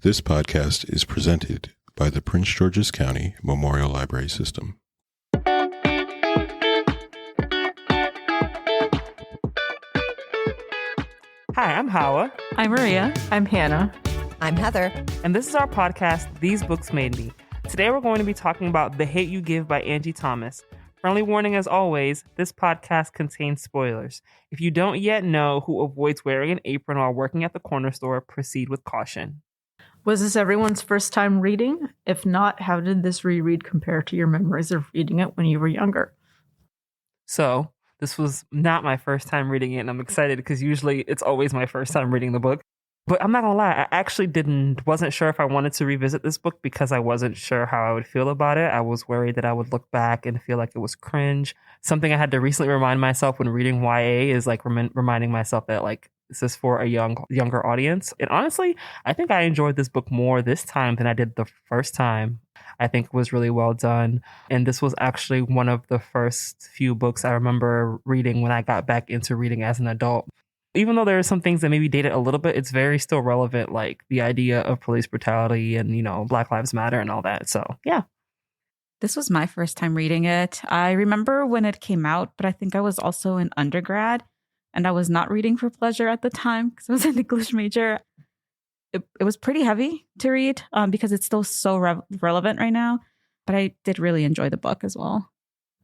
This podcast is presented by the Prince George's County Memorial Library System. Hi, I'm Hawa. I'm Maria. I'm Hannah. I'm Heather. And this is our podcast, These Books Made Me. Today we're going to be talking about The Hate You Give by Angie Thomas. Friendly warning as always, this podcast contains spoilers. If you don't yet know who avoids wearing an apron while working at the corner store, proceed with caution. Was this everyone's first time reading? If not, how did this reread compare to your memories of reading it when you were younger? So, this was not my first time reading it, and I'm excited because usually it's always my first time reading the book. But I'm not gonna lie, I actually wasn't sure if I wanted to revisit this book because I wasn't sure how I would feel about it. I was worried that I would look back and feel like it was cringe. Something I had to recently remind myself when reading YA is like reminding myself that like this is for a younger audience. And honestly, I think I enjoyed this book more this time than I did the first time. I think it was really well done. And this was actually one of the first few books I remember reading when I got back into reading as an adult. Even though there are some things that maybe dated a little bit, it's very still relevant, like the idea of police brutality and, you know, Black Lives Matter and all that. So, yeah. This was my first time reading it. I remember when it came out, but I think I was also in undergrad and I was not reading for pleasure at the time because I was an English major. It was pretty heavy to read because it's still so relevant right now, but I did really enjoy the book as well.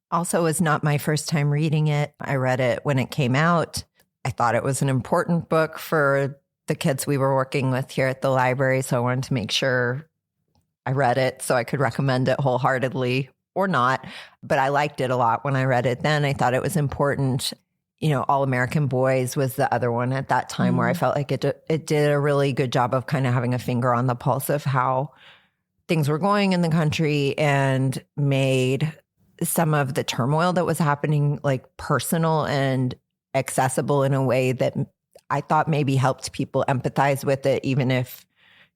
Also, was not my first time reading it. I read it when it came out. I thought it was an important book for the kids we were working with here at the library, so I wanted to make sure I read it so I could recommend it wholeheartedly or not. But I liked it a lot when I read it then. I thought it was important. You know, All American Boys was the other one at that time where I felt like it did a really good job of kind of having a finger on the pulse of how things were going in the country and made some of the turmoil that was happening like personal and accessible in a way that I thought maybe helped people empathize with it, even if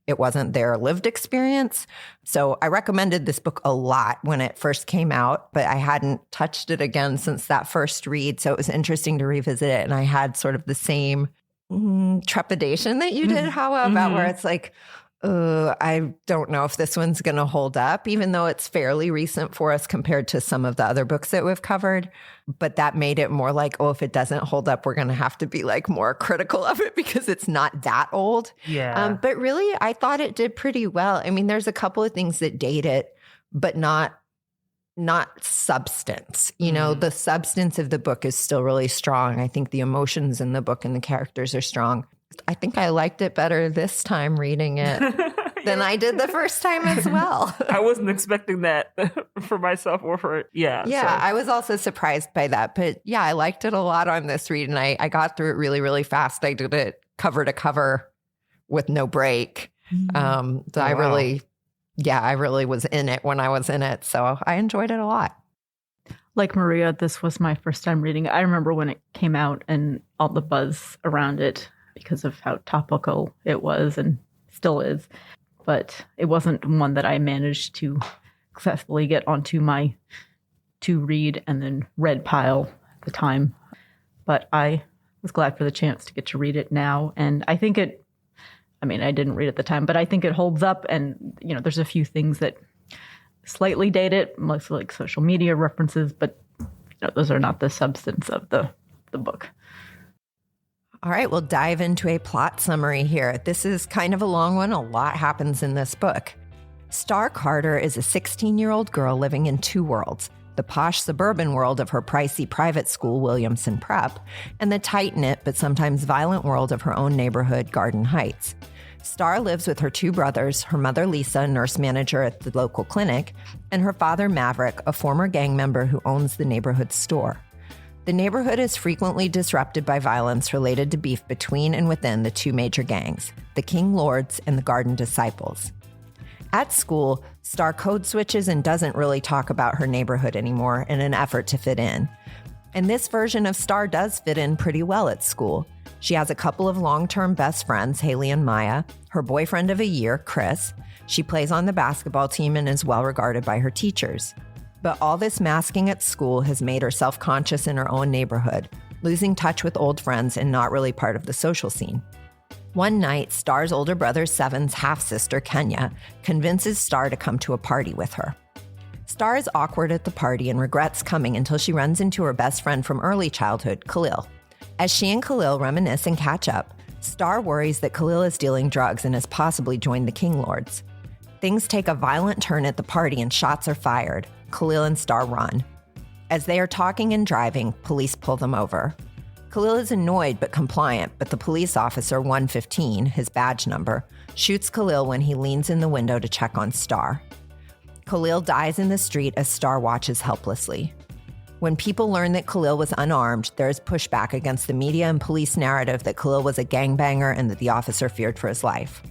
it wasn't their lived experience. So I recommended this book a lot when it first came out, but I hadn't touched it again since that first read. So it was interesting to revisit it. And I had sort of the same trepidation that you did, Hawa, about where it's like, I don't know if this one's going to hold up, even though it's fairly recent for us compared to some of the other books that we've covered. But that made it more like, oh, if it doesn't hold up, we're going to have to be like more critical of it because it's not that old. Yeah. But really, I thought it did pretty well. I mean, there's a couple of things that date it, but not substance. You know, the substance of the book is still really strong. I think the emotions in the book and the characters are strong. I think I liked it better this time reading it than I did the first time as well. I wasn't expecting that for myself or for, Yeah, so. I was also surprised by that. But yeah, I liked it a lot on this read and I got through it really, really fast. I did it cover to cover with no break. So I really was in it when I was in it. So I enjoyed it a lot. Like Maria, this was my first time reading it. I remember when it came out and all the buzz around it because of how topical it was and still is. But it wasn't one that I managed to successfully get onto my to-read and then read pile at the time. But I was glad for the chance to get to read it now. And I think I didn't read it at the time, but I think it holds up. And, you know, there's a few things that slightly date it, mostly like social media references, but you know, those are not the substance of the book. All right, we'll dive into a plot summary here. This is kind of a long one. A lot happens in this book. Starr Carter is a 16-year-old girl living in two worlds, the posh suburban world of her pricey private school, Williamson Prep, and the tight-knit but sometimes violent world of her own neighborhood, Garden Heights. Starr lives with her two brothers, her mother, Lisa, nurse manager at the local clinic, and her father, Maverick, a former gang member who owns the neighborhood store. The neighborhood is frequently disrupted by violence related to beef between and within the two major gangs, the King Lords and the Garden Disciples. At school, Starr code switches and doesn't really talk about her neighborhood anymore in an effort to fit in. And this version of Starr does fit in pretty well at school. She has a couple of long-term best friends, Haley and Maya, her boyfriend of a year, Chris. She plays on the basketball team and is well regarded by her teachers. But all this masking at school has made her self-conscious in her own neighborhood, losing touch with old friends and not really part of the social scene. One night, Starr's older brother Seven's half-sister, Kenya, convinces Starr to come to a party with her. Starr is awkward at the party and regrets coming until she runs into her best friend from early childhood, Khalil. As she and Khalil reminisce and catch up, Starr worries that Khalil is dealing drugs and has possibly joined the King Lords. Things take a violent turn at the party and shots are fired. Khalil and Starr run. As they are talking and driving, police pull them over. Khalil is annoyed but compliant, but the police officer, 115, his badge number, shoots Khalil when he leans in the window to check on Starr. Khalil dies in the street as Starr watches helplessly. When people learn that Khalil was unarmed, there is pushback against the media and police narrative that Khalil was a gangbanger and that the officer feared for his life.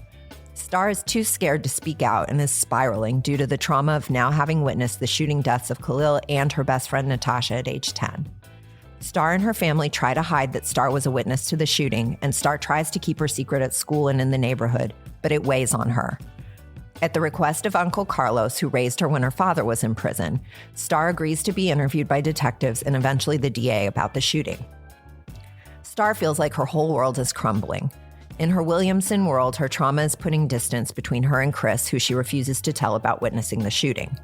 Starr is too scared to speak out and is spiraling due to the trauma of now having witnessed the shooting deaths of Khalil and her best friend Natasha at age 10. Starr and her family try to hide that Starr was a witness to the shooting, and Starr tries to keep her secret at school and in the neighborhood, but it weighs on her. At the request of Uncle Carlos, who raised her when her father was in prison, Starr agrees to be interviewed by detectives and eventually the DA about the shooting. Starr feels like her whole world is crumbling. In her Williamson world, her trauma is putting distance between her and Chris, who she refuses to tell about witnessing the shooting.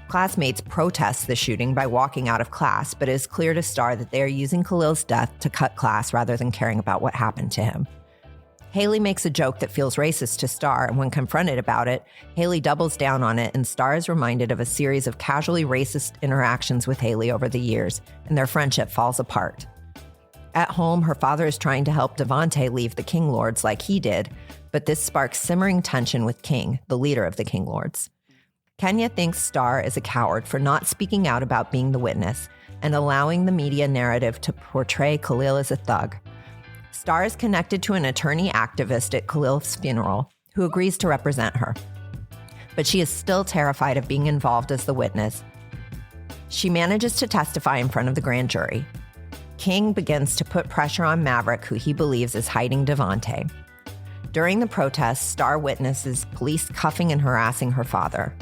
Classmates protest the shooting by walking out of class, but it is clear to Starr that they are using Khalil's death to cut class rather than caring about what happened to him. Haley makes a joke that feels racist to Starr, and when confronted about it, Haley doubles down on it, and Starr is reminded of a series of casually racist interactions with Haley over the years, and their friendship falls apart. At home, her father is trying to help Devontae leave the King Lords like he did, but this sparks simmering tension with King, the leader of the King Lords. Kenya thinks Starr is a coward for not speaking out about being the witness and allowing the media narrative to portray Khalil as a thug. Starr is connected to an attorney activist at Khalil's funeral who agrees to represent her. But she is still terrified of being involved as the witness. She manages to testify in front of the grand jury. King begins to put pressure on Maverick, who he believes is hiding Devontae. During the protests, Starr witnesses police cuffing and harassing her father.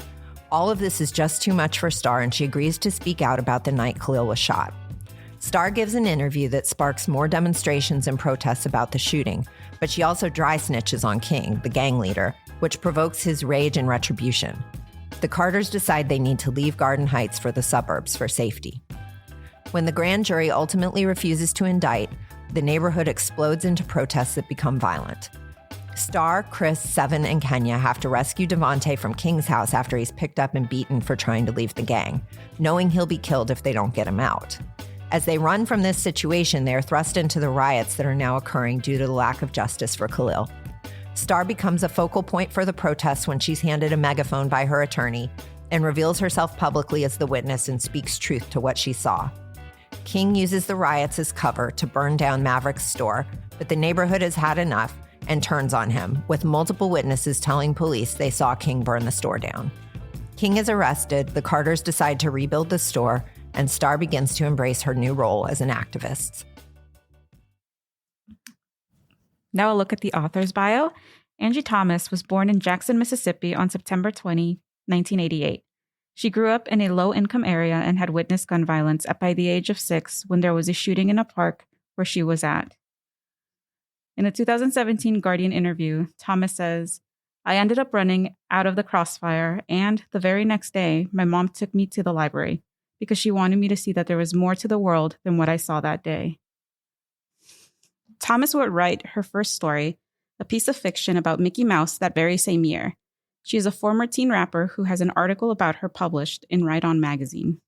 All of this is just too much for Starr, and she agrees to speak out about the night Khalil was shot. Starr gives an interview that sparks more demonstrations and protests about the shooting, but she also dry snitches on King, the gang leader, which provokes his rage and retribution. The Carters decide they need to leave Garden Heights for the suburbs for safety. When the grand jury ultimately refuses to indict, the neighborhood explodes into protests that become violent. Starr, Chris, Seven, and Kenya have to rescue Devontae from King's house after he's picked up and beaten for trying to leave the gang, knowing he'll be killed if they don't get him out. As they run from this situation, they are thrust into the riots that are now occurring due to the lack of justice for Khalil. Starr becomes a focal point for the protests when she's handed a megaphone by her attorney and reveals herself publicly as the witness and speaks truth to what she saw. King uses the riots as cover to burn down Maverick's store, but the neighborhood has had enough and turns on him, with multiple witnesses telling police they saw King burn the store down. King is arrested, the Carters decide to rebuild the store, and Starr begins to embrace her new role as an activist. Now a look at the author's bio. Angie Thomas was born in Jackson, Mississippi on September 20, 1988. She grew up in a low-income area and had witnessed gun violence by the age of 6 when there was a shooting in a park where she was at. In a 2017 Guardian interview, Thomas says, "I ended up running out of the crossfire, and the very next day, my mom took me to the library because she wanted me to see that there was more to the world than what I saw that day." Thomas would write her first story, a piece of fiction about Mickey Mouse, that very same year. She is a former teen rapper who has an article about her published in Right On magazine.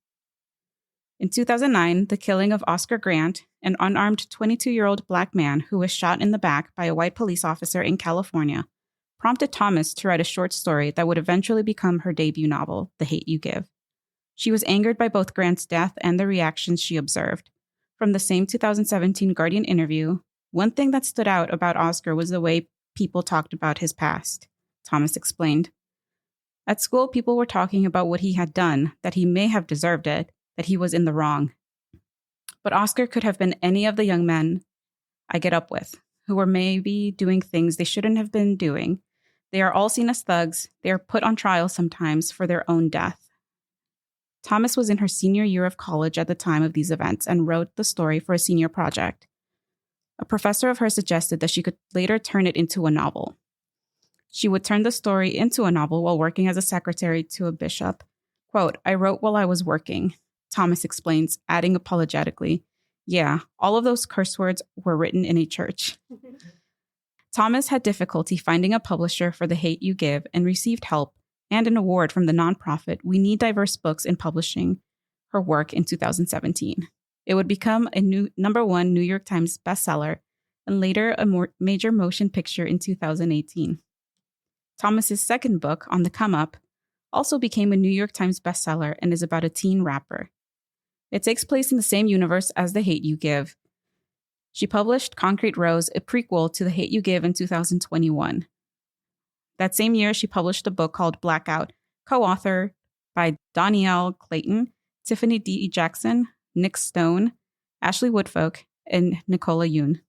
In 2009, the killing of Oscar Grant, an unarmed 22-year-old Black man who was shot in the back by a white police officer in California, prompted Thomas to write a short story that would eventually become her debut novel, The Hate U Give. She was angered by both Grant's death and the reactions she observed. From the same 2017 Guardian interview, one thing that stood out about Oscar was the way people talked about his past. Thomas explained, "At school, people were talking about what he had done, that he may have deserved it, that he was in the wrong. But Oscar could have been any of the young men I get up with, who were maybe doing things they shouldn't have been doing. They are all seen as thugs. They are put on trial sometimes for their own death." Thomas was in her senior year of college at the time of these events and wrote the story for a senior project. A professor of hers suggested that she could later turn it into a novel. She would turn the story into a novel while working as a secretary to a bishop. Quote, "I wrote while I was working," Thomas explains, adding apologetically, "Yeah, all of those curse words were written in a church." Thomas had difficulty finding a publisher for The Hate U Give and received help and an award from the nonprofit We Need Diverse Books in publishing her work in 2017. It would become a new #1 New York Times bestseller and later a major motion picture in 2018. Thomas's second book, On the Come Up, also became a New York Times bestseller and is about a teen rapper. It takes place in the same universe as The Hate U Give. She published Concrete Rose, a prequel to The Hate U Give in 2021. That same year, she published a book called Blackout, co-authored by Danielle Clayton, Tiffany D. Jackson, Nick Stone, Ashley Woodfolk, and Nicola Yoon.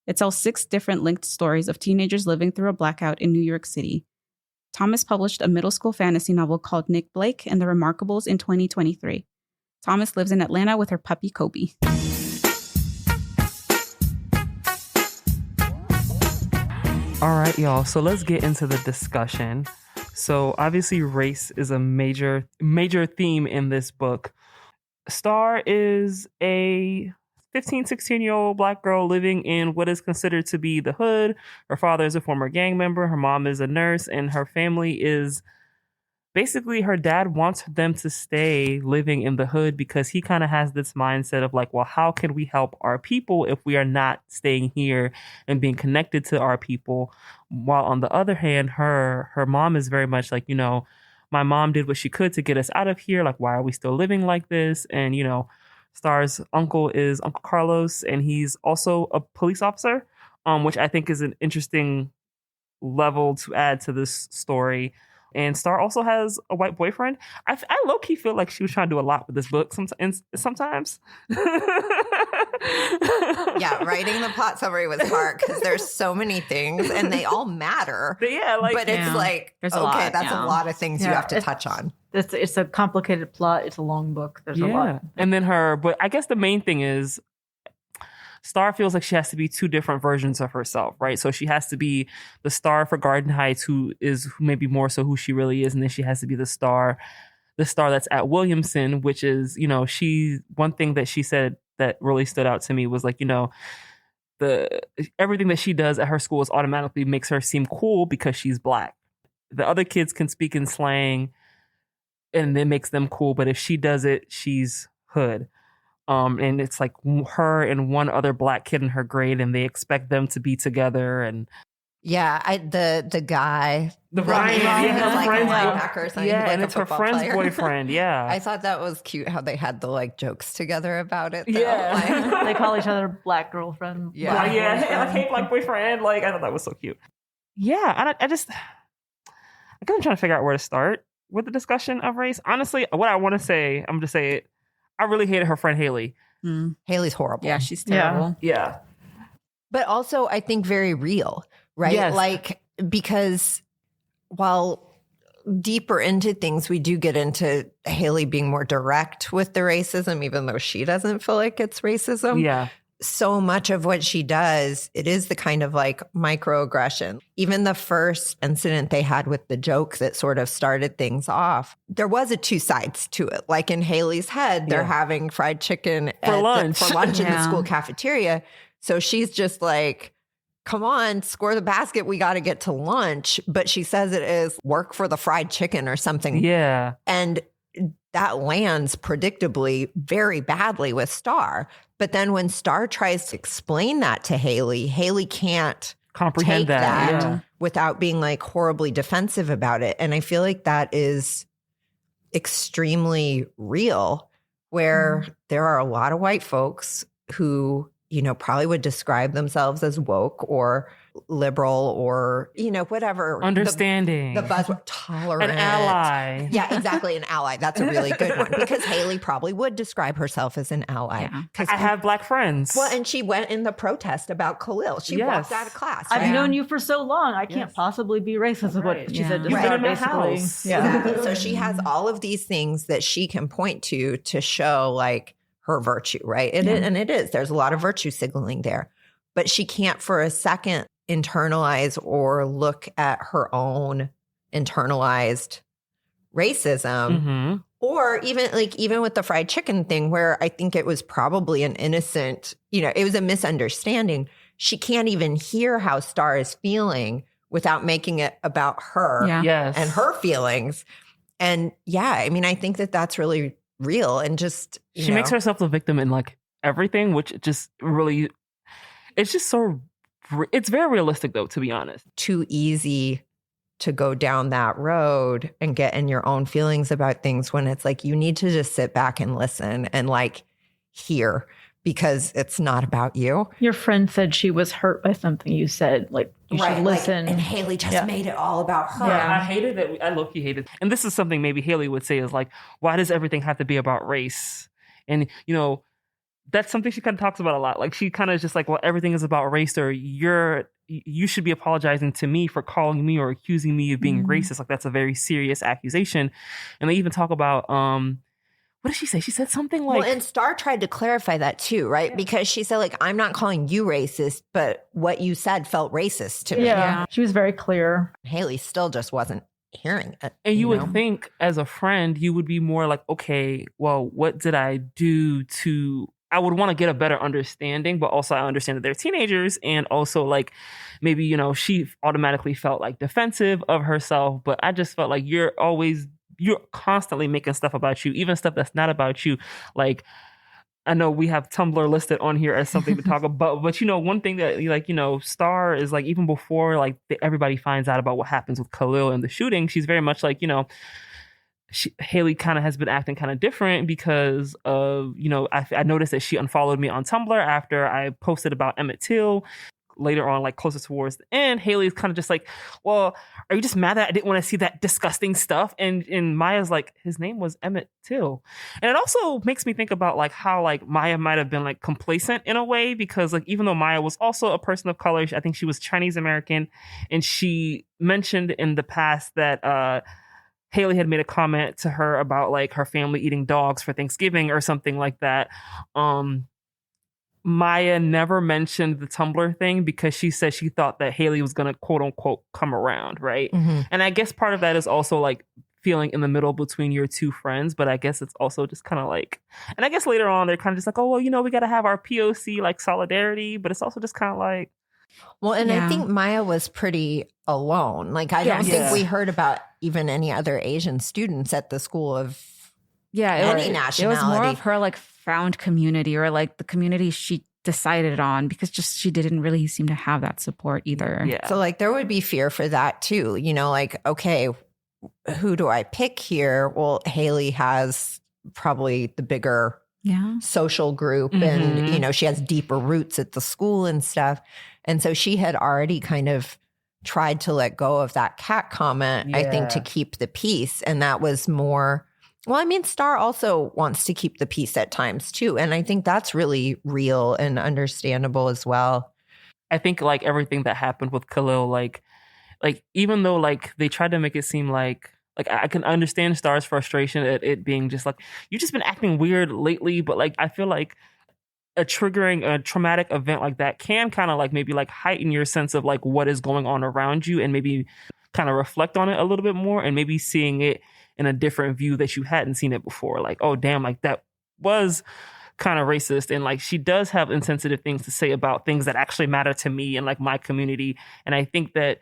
It tells 6 different linked stories of teenagers living through a blackout in New York City. Thomas published a middle school fantasy novel called Nick Blake and the Remarkables in 2023. Thomas lives in Atlanta with her puppy, Kobe. All right, y'all. So let's get into the discussion. So obviously race is a major theme in this book. Starr is a 15, 16-year-old Black girl living in what is considered to be the hood. Her father is a former gang member. Her mom is a nurse, and her family is basically, her dad wants them to stay living in the hood because he kind of has this mindset of like, well, how can we help our people if we are not staying here and being connected to our people? While on the other hand, her mom is very much like, my mom did what she could to get us out of here. Like, why are we still living like this? And, Starr's uncle is Uncle Carlos, and he's also a police officer, which I think is an interesting level to add to this story. And Starr also has a white boyfriend. I low-key feel like she was trying to do a lot with this book sometimes. Yeah, writing the plot summary was hard because there's so many things and they all matter. But it's like, There's okay, that's a lot of things you have to touch on. It's a complicated plot. It's a long book. There's a lot. And then but I guess the main thing is Starr feels like she has to be 2 different versions of herself, right? So she has to be the Starr for Garden Heights, who may be more so who she really is, and then she has to be the Starr that's at Williamson, which is, one thing that she said that really stood out to me was like, everything that she does at her school is automatically makes her seem cool because she's Black. The other kids can speak in slang, and it makes them cool, but if she does it, she's hood. And it's like her and one other Black kid in her grade, and they expect them to be together. And the guy, Ryan, and it's her friend's boyfriend. Yeah, I thought that was cute how they had the jokes together about it. Yeah, they call each other Black girlfriend. Yeah, hey, Black boyfriend. Like, I thought that was so cute. Yeah, I guess I'm trying to figure out where to start with the discussion of race. Honestly, what I want to say, I'm just say it. I really hated her friend Haley. Haley's horrible. Yeah, she's terrible. Yeah. But also, I think very real, right? Yes. Like, because while deeper into things, we do get into Haley being more direct with the racism, even though she doesn't feel like it's racism. Yeah. So much of what she does, it is the kind of like microaggression. Even the first incident they had with the joke that sort of started things off, there was 2 sides to it. Like in Haley's head, they're having fried chicken for lunch in the school cafeteria. So she's just like, come on, score the basket. We got to get to lunch. But she says it is work for the fried chicken or something. Yeah. And that lands predictably very badly with Starr. But then when Starr tries to explain that to Haley, Haley can't comprehend take that without being like horribly defensive about it. And I feel like that is extremely real, where there are a lot of white folks who, probably would describe themselves as woke or liberal or, whatever. Understanding. The buzzword, tolerant. An ally. Yeah, exactly. An ally. That's a really good one, because Haley probably would describe herself as an ally. Yeah. I have Black friends. Well, and she went in the protest about Khalil. She walked out of class. I've known you for so long. I can't possibly be racist, is what she said. You've been in my house. Yeah. So she has all of these things that she can point to show like her virtue, right? And it is. There's a lot of virtue signaling there. but she can't for a second internalize or look at her own internalized racism. Mm-hmm. Or even with the fried chicken thing, where I think it was probably an innocent, it was a misunderstanding. She can't even hear how Starr is feeling without making it about her Yes. and her feelings. And I think that that's really real. And just, she makes herself the victim in like everything, which just really, it's just so, it's very realistic though, to be honest. Too easy to go down that road and get in your own feelings about things when it's like you need to just sit back and listen and like hear, because it's not about you. Your friend said she was hurt by something you said, like you should listen. And Haley just made it all about her. Yeah, I hated that. I low-key hated. And this is something maybe Haley would say is like, why does everything have to be about race? And, that's something she kind of talks about a lot. Like she kind of just like, well, everything is about race, or you should be apologizing to me for calling me or accusing me of being racist. Like that's a very serious accusation. And they even talk about, what did she say? She said something like... Well, and Starr tried to clarify that too, right? Yeah. Because she said like, I'm not calling you racist, but what you said felt racist to me. Yeah, she was very clear. Haley still just wasn't hearing it. And you would think as a friend, you would be more like, okay, well, what did I do to... I would want to get a better understanding, but also I understand that they're teenagers, and also like maybe, she automatically felt like defensive of herself, but I just felt like you're constantly making stuff about you, even stuff that's not about you. Like, I know we have Tumblr listed on here as something to talk about, but one thing that Starr is like, even before like everybody finds out about what happens with Khalil and the shooting, she's very much like, Haley kind of has been acting kind of different because of, I noticed that she unfollowed me on Tumblr after I posted about Emmett Till. Later on, like closer towards the end, Haley's kind of just like, well, are you just mad that I didn't want to see that disgusting stuff? And Maya's like, his name was Emmett Till. And it also makes me think about like how like Maya might have been like complacent in a way, because like even though Maya was also a person of color, I think she was Chinese American, and she mentioned in the past that Haley had made a comment to her about like her family eating dogs for Thanksgiving or something like that. Maya never mentioned the Tumblr thing because she said she thought that Haley was going to quote unquote come around. Right. Mm-hmm. And I guess part of that is also like feeling in the middle between your two friends. But I guess it's also just kind of like, and I guess later on they're kind of just like, oh, well, we got to have our POC like solidarity. But it's also just kind of like. Well, and I think Maya was pretty alone. Like, I don't think we heard about even any other Asian students at the school of any nationality. It was more of her like found community, or like the community she decided on, because just she didn't really seem to have that support either. Yeah. So like there would be fear for that too. Like, okay, who do I pick here? Well, Haley has probably the bigger social group, and she has deeper roots at the school and stuff. And so she had already kind of tried to let go of that cat comment, I think, to keep the peace. And that was more, well, I mean, Starr also wants to keep the peace at times too. And I think that's really real and understandable as well. I think like everything that happened with Khalil, like even though like they tried to make it seem like I can understand Starr's frustration at it being just like, you've just been acting weird lately. But like, I feel like a traumatic event like that can kind of like maybe like heighten your sense of like what is going on around you, and maybe kind of reflect on it a little bit more, and maybe seeing it in a different view that you hadn't seen it before. Like, oh, damn, like that was kind of racist. And like, she does have insensitive things to say about things that actually matter to me and like my community. And I think that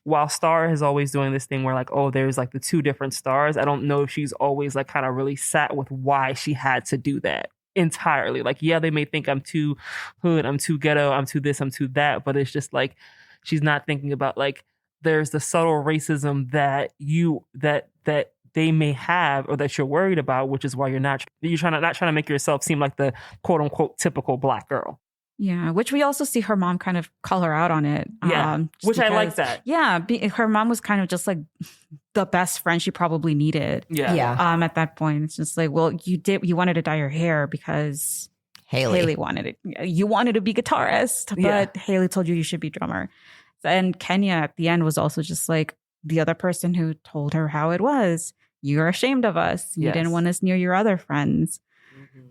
while Starr is always doing this thing where like, oh, there's like the two different Stars, I don't know if she's always like kind of really sat with why she had to do that entirely. Like, yeah, they may think I'm too hood, I'm too ghetto, I'm too this, I'm too that, but it's just like she's not thinking about like there's the subtle racism that they may have or that you're worried about, which is why you're not trying to make yourself seem like the quote unquote typical Black girl. Yeah, which we also see her mom kind of call her out on it. Yeah, which I like that. Yeah, her mom was kind of just like the best friend she probably needed. Yeah. At that point, it's just like, well, you wanted to dye your hair because Haley wanted it. You wanted to be guitarist, but Haley told you should be drummer. And Kenya at the end was also just like the other person who told her how it was. You're ashamed of us. You didn't want us near your other friends.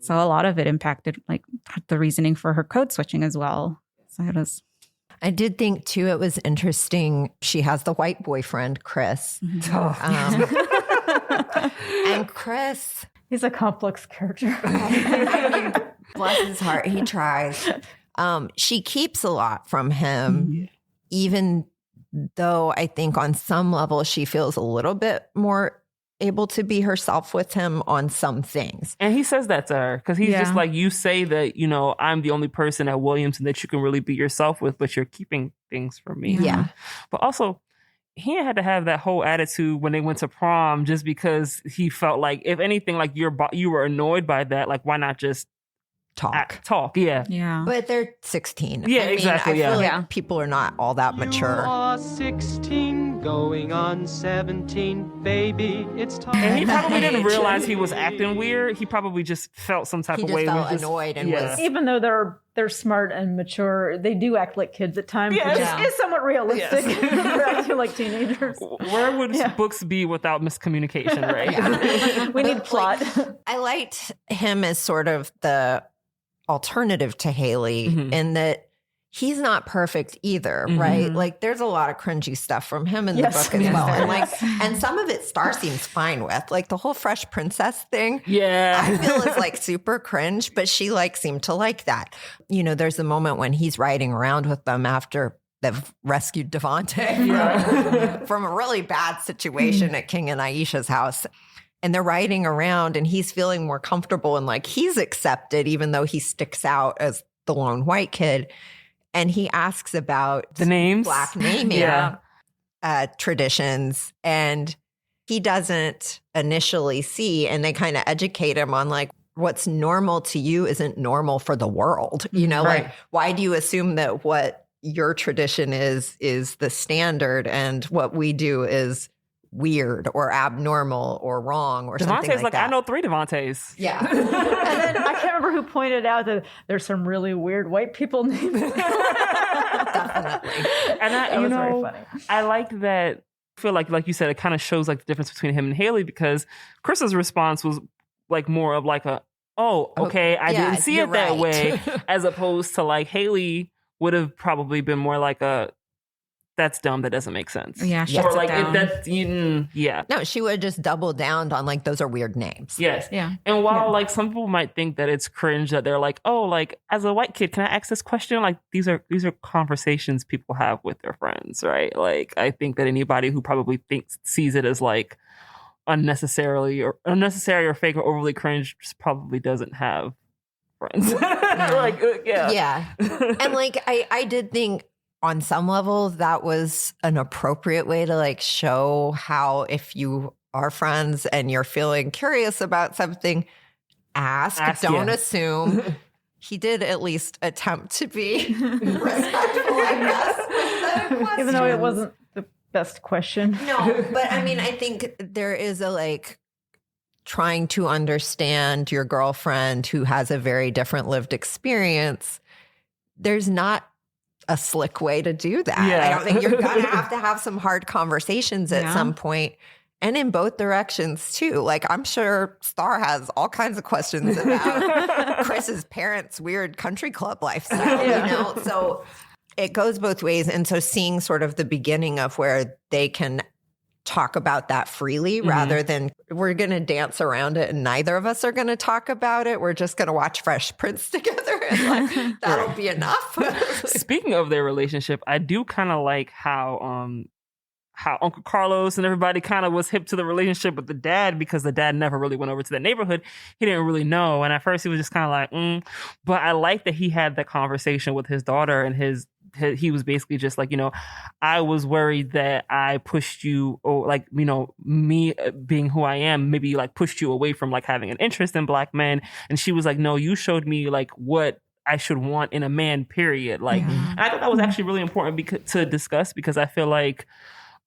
So a lot of it impacted like the reasoning for her code switching as well. So it is. I did think too, it was interesting. She has the white boyfriend, Chris. And Chris, He's a complex character. bless his heart, he tries. She keeps a lot from him, even though I think on some level she feels a little bit more able to be herself with him on some things. And he says that to her because he's just like, you say that, you know, I'm the only person at Williamson that you can really be yourself with, but you're keeping things from me. Yeah. But also, he had to have that whole attitude when they went to prom just because he felt like, if anything, like you were annoyed by that, like why not just talk? Yeah. Yeah. But they're 16. Yeah, I mean, exactly. I feel like people are not all that mature. You are 16, going on 17, baby. It's time. And he probably didn't realize he was acting weird. He probably just felt some type He of just way. felt annoyed and was... Even though they're smart and mature, they do act like kids at times, which is somewhat realistic. They're acting like teenagers. Where would books be without miscommunication, right? We need plot. I liked him as sort of the alternative to Haley in that he's not perfect either, right? Like there's a lot of cringy stuff from him in the book as well. And and some of it Starr seems fine with. Like the whole Fresh Princess thing. Yeah. I feel is like super cringe, but she like seemed to like that. You know, there's a moment when he's riding around with them after they've rescued Devontae from a really bad situation at King and Aisha's house. And they're riding around and he's feeling more comfortable and like he's accepted, even though he sticks out as the lone white kid. And he asks about the names, Black naming traditions. And he doesn't initially see, and they kind of educate him on like, what's normal to you isn't normal for the world. You know, like, why do you assume that what your tradition is the standard and what we do is weird or abnormal or wrong or something like that. I know 3 Devontaes. Yeah. And then I can't remember who pointed out that there's some really weird white people named. Definitely. And That was very funny. I like that. I feel like you said, it kind of shows like the difference between him and Haley because Chris's response was like more of like I didn't see it that way, as opposed to like Haley would have probably been more like that's dumb. That doesn't make sense. Yeah. Or like if that's No, she would have just doubled down on like those are weird names. Yes. Yeah. And while like some people might think that it's cringe that they're like, oh, like as a white kid, can I ask this question? Like these are conversations people have with their friends, right? Like I think that anybody who probably sees it as like unnecessary or fake or overly cringe just probably doesn't have friends. Yeah. And like I did think on some level that was an appropriate way to like show how if you are friends and you're feeling curious about something, ask don't assume. He did at least attempt to be respectful, I guess, with the Even though it wasn't the best question. No, but I mean, I think there is a like trying to understand your girlfriend who has a very different lived experience. There's not a slick way to do that. Yeah. I don't think you're going to have some hard conversations at some point, and in both directions too. Like I'm sure Starr has all kinds of questions about Chris's parents' weird country club lifestyle, you know? So it goes both ways. And so seeing sort of the beginning of where they can talk about that freely rather than we're going to dance around it and neither of us are going to talk about it. We're just going to watch Fresh Prince together and like, that'll be enough. Speaking of their relationship, I do kind of like how Uncle Carlos and everybody kind of was hip to the relationship with the dad because the dad never really went over to that neighborhood. He didn't really know. And at first he was just kind of like, But I like that he had that conversation with his daughter and he was basically just like, you know, I was worried that I pushed you, or like, you know, me being who I am, maybe like pushed you away from like having an interest in Black men. And she was like, no, you showed me like what I should want in a man, period. Like, and I thought that was actually really important to discuss because I feel like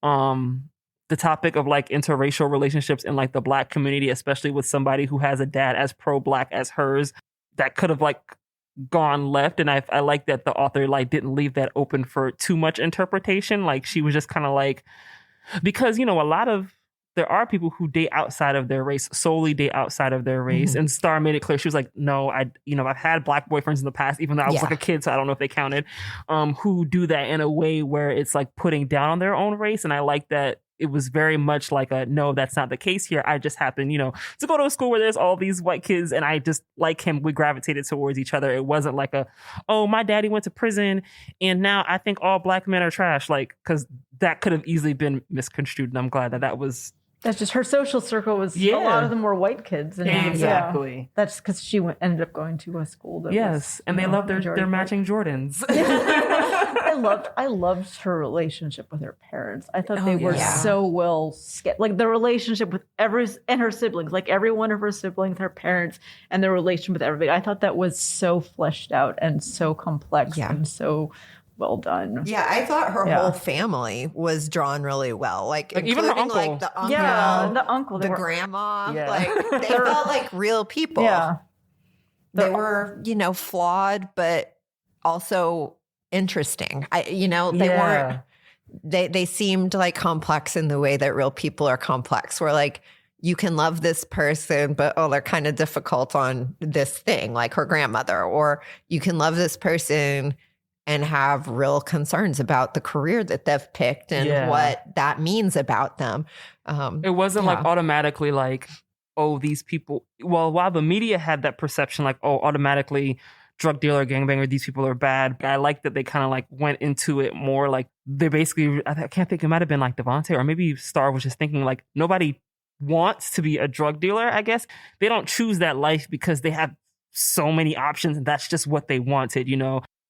the topic of like interracial relationships in like the Black community, especially with somebody who has a dad as pro-Black as hers, that could have like gone left. And I like that the author like didn't leave that open for too much interpretation. Like she was just kind of like, because, you know, a lot of there are people who date outside of their race, solely date outside of their race. Mm-hmm. And Starr made it clear. She was like, no, I've had black boyfriends in the past, even though I was like a kid, so I don't know if they counted, who do that in a way where it's like putting down on their own race. And I like that it was very much like no, that's not the case here. I just happen, to go to a school where there's all these white kids and I just like him. We gravitated towards each other. It wasn't like oh, my daddy went to prison and now I think all black men are trash. Like, because that could have easily been misconstrued. And I'm glad that was. That's just her social circle was a lot of them were white kids. And exactly. Yeah, that's because she ended up going to a school that was, and they love their matching Jordans. I loved her relationship with her parents. I thought they were so well like the relationship with and her siblings, like every one of her siblings, her parents, and their relation with everybody. I thought that was so fleshed out and so complex and so well done. Yeah, I thought her whole family was drawn really well. Like even her uncle. Like the uncle, the uncle, the grandma. Yeah. Like they felt like real people. Yeah. They were, flawed, but also interesting. They weren't. They seemed like complex in the way that real people are complex. Where like you can love this person, but they're kind of difficult on this thing, like her grandmother, or you can love this person and have real concerns about the career that they've picked and what that means about them. It wasn't like automatically like, oh, these people. Well, while the media had that perception, like, oh, automatically drug dealer, gangbanger, these people are bad. I like that they kind of like went into it more like they basically, I can't think, it might have been like Devontae or maybe Starr was just thinking like nobody wants to be a drug dealer, I guess. They don't choose that life because they have so many options and that's just what they wanted,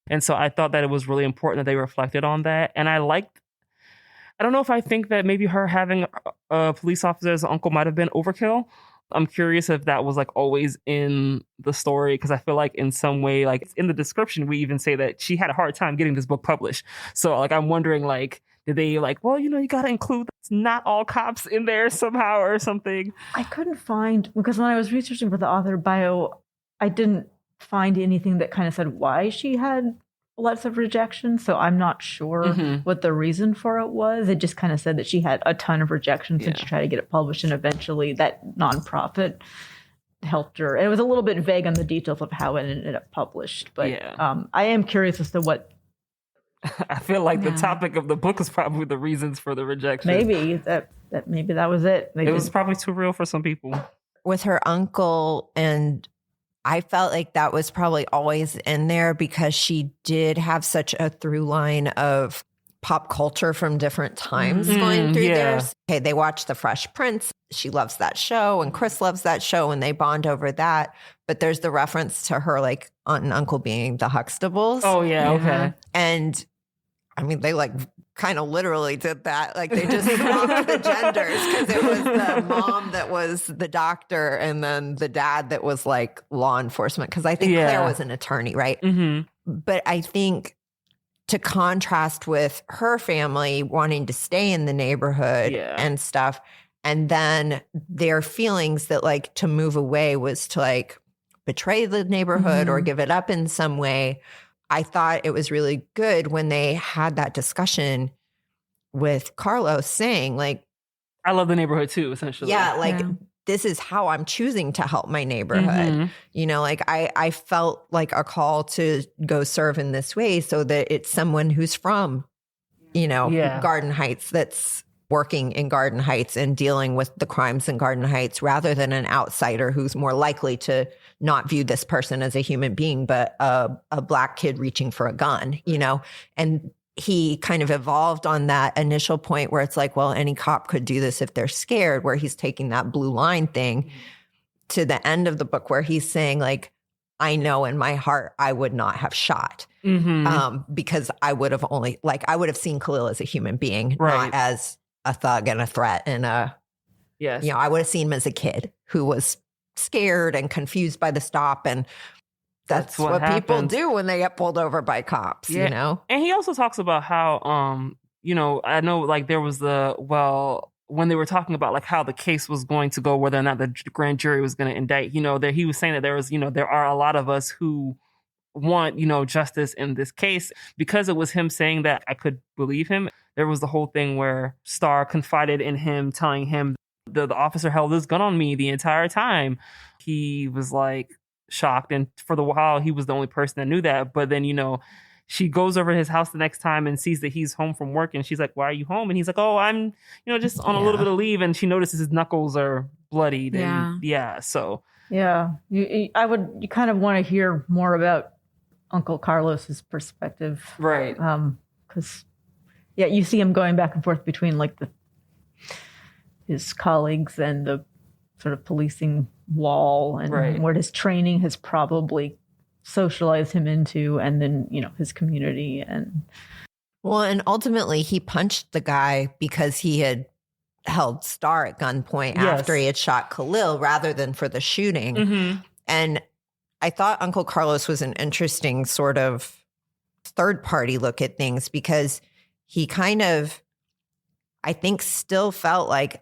And so I thought that it was really important that they reflected on that. And I don't know if I think that maybe her having a police officer as an uncle might have been overkill. I'm curious if that was like always in the story, because I feel like in some way, like in the description, we even say that she had a hard time getting this book published. So like, I'm wondering like, did they like, well, you got to include not all cops in there somehow or something? I couldn't find, because when I was researching for the author bio, I didn't find anything that kind of said why she had lots of rejection. So I'm not sure what the reason for it was. It just kind of said that she had a ton of rejections and she tried to get it published. And eventually that nonprofit helped her. And it was a little bit vague on the details of how it ended up published. But I am curious as to what. I feel like the topic of the book is probably the reasons for the rejection. Maybe that was it. It was probably too real for some people. With her uncle, and I felt like that was probably always in there because she did have such a through line of pop culture from different times going through there. Okay, they watch The Fresh Prince. She loves that show and Chris loves that show and they bond over that. But there's the reference to her like aunt and uncle being the Huxtables. Oh, yeah. Okay. And I mean, they like kind of literally did that. Like they just swapped the genders because it was the mom that was the doctor and then the dad that was like law enforcement. Because I think Claire was an attorney, right? But I think to contrast with her family wanting to stay in the neighborhood and stuff, and then their feelings that like to move away was to like betray the neighborhood or give it up in some way. I thought it was really good when they had that discussion with Carlos saying like, I love the neighborhood too, essentially. Yeah, this is how I'm choosing to help my neighborhood. Like I felt like a call to go serve in this way so that it's someone who's from, Garden Heights that's working in Garden Heights and dealing with the crimes in Garden Heights rather than an outsider who's more likely to not view this person as a human being, but a Black kid reaching for a gun, and he kind of evolved on that initial point where it's like, well, any cop could do this if they're scared, where he's taking that blue line thing to the end of the book where he's saying like, I know in my heart I would not have shot because I would have seen Khalil as a human being, not as a thug and a threat. And I would have seen him as a kid who was scared and confused by the stop. And that's what people do when they get pulled over by cops, And he also talks about how, I know like there was when they were talking about like how the case was going to go, whether or not the grand jury was going to indict, he was saying that there was, there are a lot of us who want, justice in this case. Because it was him saying that, I could believe him. There was the whole thing where Starr confided in him, telling him the officer held his gun on me the entire time. He was like shocked, and for the while he was the only person that knew that. But then, she goes over to his house the next time and sees that he's home from work, and she's like, "Why are you home?" And he's like, "Oh, I'm, just on a little bit of leave." And she notices his knuckles are bloodied. And so you kind of want to hear more about Uncle Carlos's perspective, right? Because you see him going back and forth between like his colleagues and the sort of policing wall, and what his training has probably socialized him into, and then his community. And ultimately he punched the guy because he had held Starr at gunpoint after he had shot Khalil, rather than for the shooting. Mm-hmm. And I thought Uncle Carlos was an interesting sort of third party look at things, because he kind of, I think, still felt like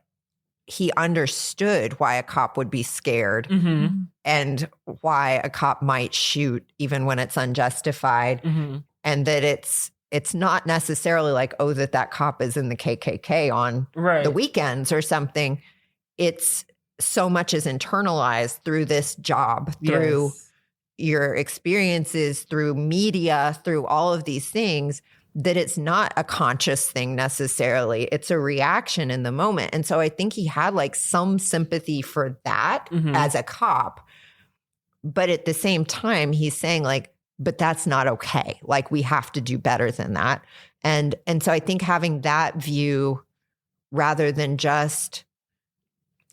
he understood why a cop would be scared, mm-hmm. and why a cop might shoot even when it's unjustified. Mm-hmm. And that it's not necessarily like, oh, that cop is in the KKK on the weekends or something. It's so much is internalized through this job, through your experiences, through media, through all of these things, that it's not a conscious thing necessarily. It's a reaction in the moment. And so I think he had like some sympathy for that mm-hmm. as a cop. But at the same time, he's saying like, but that's not okay. Like, we have to do better than that. And so I think having that view, rather than just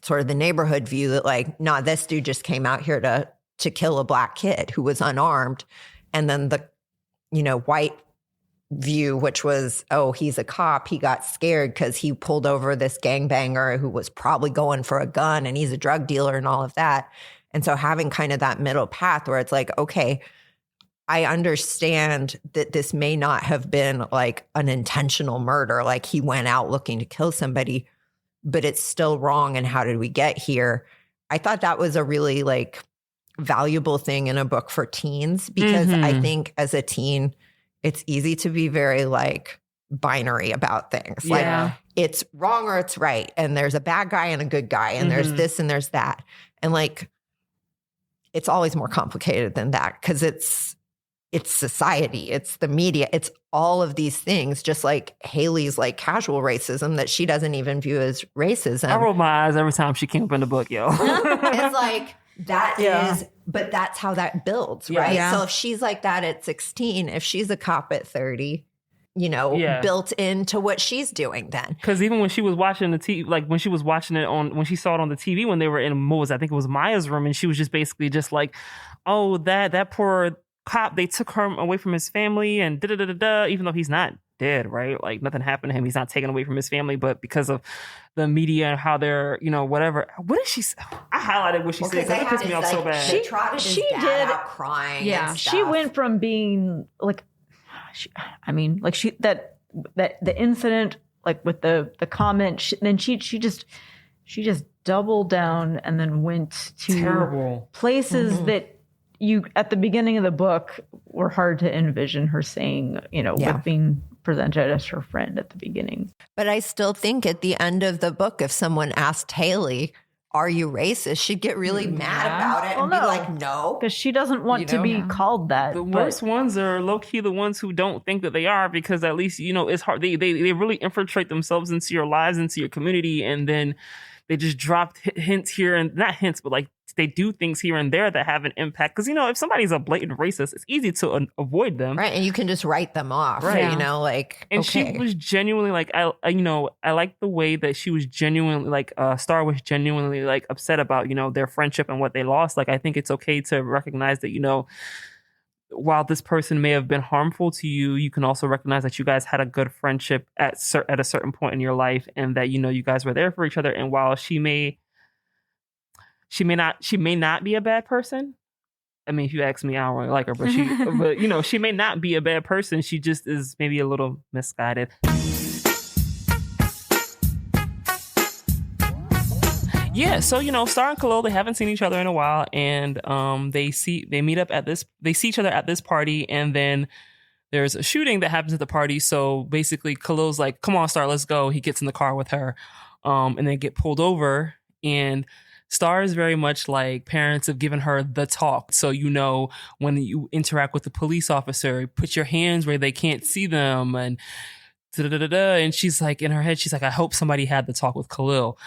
sort of the neighborhood view that like, nah, this dude just came out here to kill a black kid who was unarmed. And then the, white view, which was, oh, he's a cop. He got scared because he pulled over this gangbanger who was probably going for a gun, and he's a drug dealer and all of that. And so having kind of that middle path where it's like, okay, I understand that this may not have been like an intentional murder, like he went out looking to kill somebody, but it's still wrong. And how did we get here? I thought that was a really like valuable thing in a book for teens, because mm-hmm. I think as a teen, it's easy to be very like binary about things. Like it's wrong or it's right. And there's a bad guy and a good guy, and mm-hmm. there's this and there's that. And like, it's always more complicated than that, because it's society, it's the media, it's all of these things, just like Haley's like casual racism that she doesn't even view as racism. I rolled my eyes every time she came up in the book, yo. It's like, that is, but that's how that builds, right? Yeah. So if she's like that at 16, if she's a cop at 30, built into what she's doing then. Because even when she was watching the TV, like when she was watching it when she saw it on the TV when they were in I think it was Maya's room, and she was just basically just like, oh, that poor cop, they took him away from his family and da-da-da-da-da, even though he's not dead, right? Like nothing happened to him. He's not taken away from his family, but because of the media and how they're, whatever. What did she say? I highlighted what she said, because it pissed me off so bad. She trotted his dad out crying. Yeah, and stuff. She went from being like, that the incident, like with the comment, then she just doubled down and then went to terrible places mm-hmm. that you at the beginning of the book were hard to envision her saying, with being presented as her friend at the beginning. But I still think at the end of the book, if someone asked Haley, are you racist? She'd get really mad about it and be like, no. Because she doesn't want to be called that. The worst ones are low-key the ones who don't think that they are, because at least, it's hard. They really infiltrate themselves into your lives, into your community, and then they just drop hints here, and not hints, but like they do things here and there that have an impact. Because, if somebody's a blatant racist, it's easy to avoid them. Right. And you can just write them off, right. And she was genuinely like, I like the way that she was genuinely like, Starr was genuinely like upset about, their friendship and what they lost. Like, I think it's okay to recognize that, while this person may have been harmful to you, you can also recognize that you guys had a good friendship at a certain point in your life, and that, you guys were there for each other. And while she may not be a bad person. I mean, if you ask me, I don't really like her, but she may not be a bad person. She just is maybe a little misguided. Yeah, so Starr and Khalil, they haven't seen each other in a while, and they see each other at this party, and then there's a shooting that happens at the party. So basically, Khalil's like, "Come on, Starr, let's go." He gets in the car with her, and they get pulled over. And Starr is very much like parents have given her the talk. So, when you interact with the police officer, put your hands where they can't see them, and and she's like, in her head, she's like, I hope somebody had the talk with Khalil.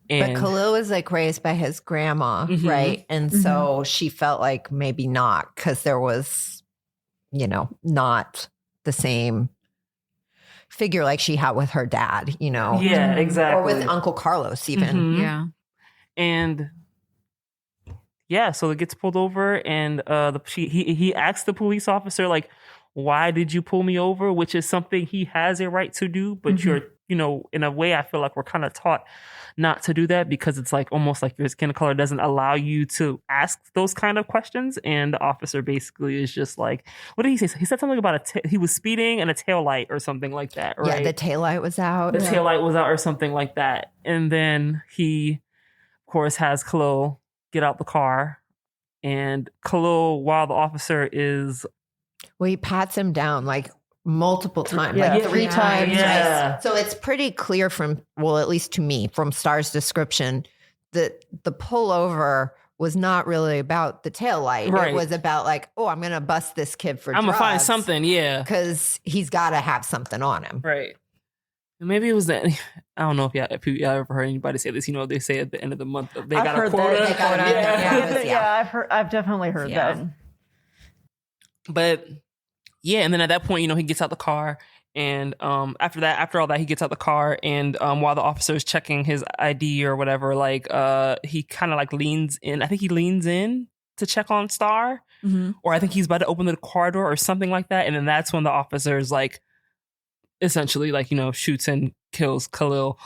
But Khalil was like raised by his grandma, right? And so she felt like maybe not, because there was, not the same figure like she had with her dad, Yeah, exactly. Or with Uncle Carlos even. Mm-hmm. Yeah. And yeah, so it gets pulled over, and he asks the police officer, like, why did you pull me over? Which is something he has a right to do, but you're, in a way, I feel like we're kind of taught not to do that, because it's like almost like your skin color doesn't allow you to ask those kind of questions. And the officer basically is just like, what did he say? He said something about he was speeding and a tail light or something like that, right? Yeah, the taillight was out. The taillight was out or something like that. And then he, of course, has Khalil get out the car. And Khalil, while the officer is... Well, he pats him down like multiple times, Yeah, like 3 times. Yeah. Right? So it's pretty clear from, well, at least to me, from Starr's description, that the pullover was not really about the taillight. Right. It was about like, oh, I'm going to bust this kid for I'm drugs. going to find something, yeah. Because he's got to have something on him. Right. Maybe it was that. I don't know if y'all ever heard anybody say this. They say at the end of the month, they I've got heard a quota. that. They got a quota. Yeah, I've definitely heard that. But yeah, and then at that point, he gets out the car, and after all that, he gets out the car, and while the officer is checking his ID or whatever, like he kind of like leans in. I think he leans in to check on Starr, or I think he's about to open the car door or something like that, and then that's when the officer is like, essentially, like, shoots and kills Khalil.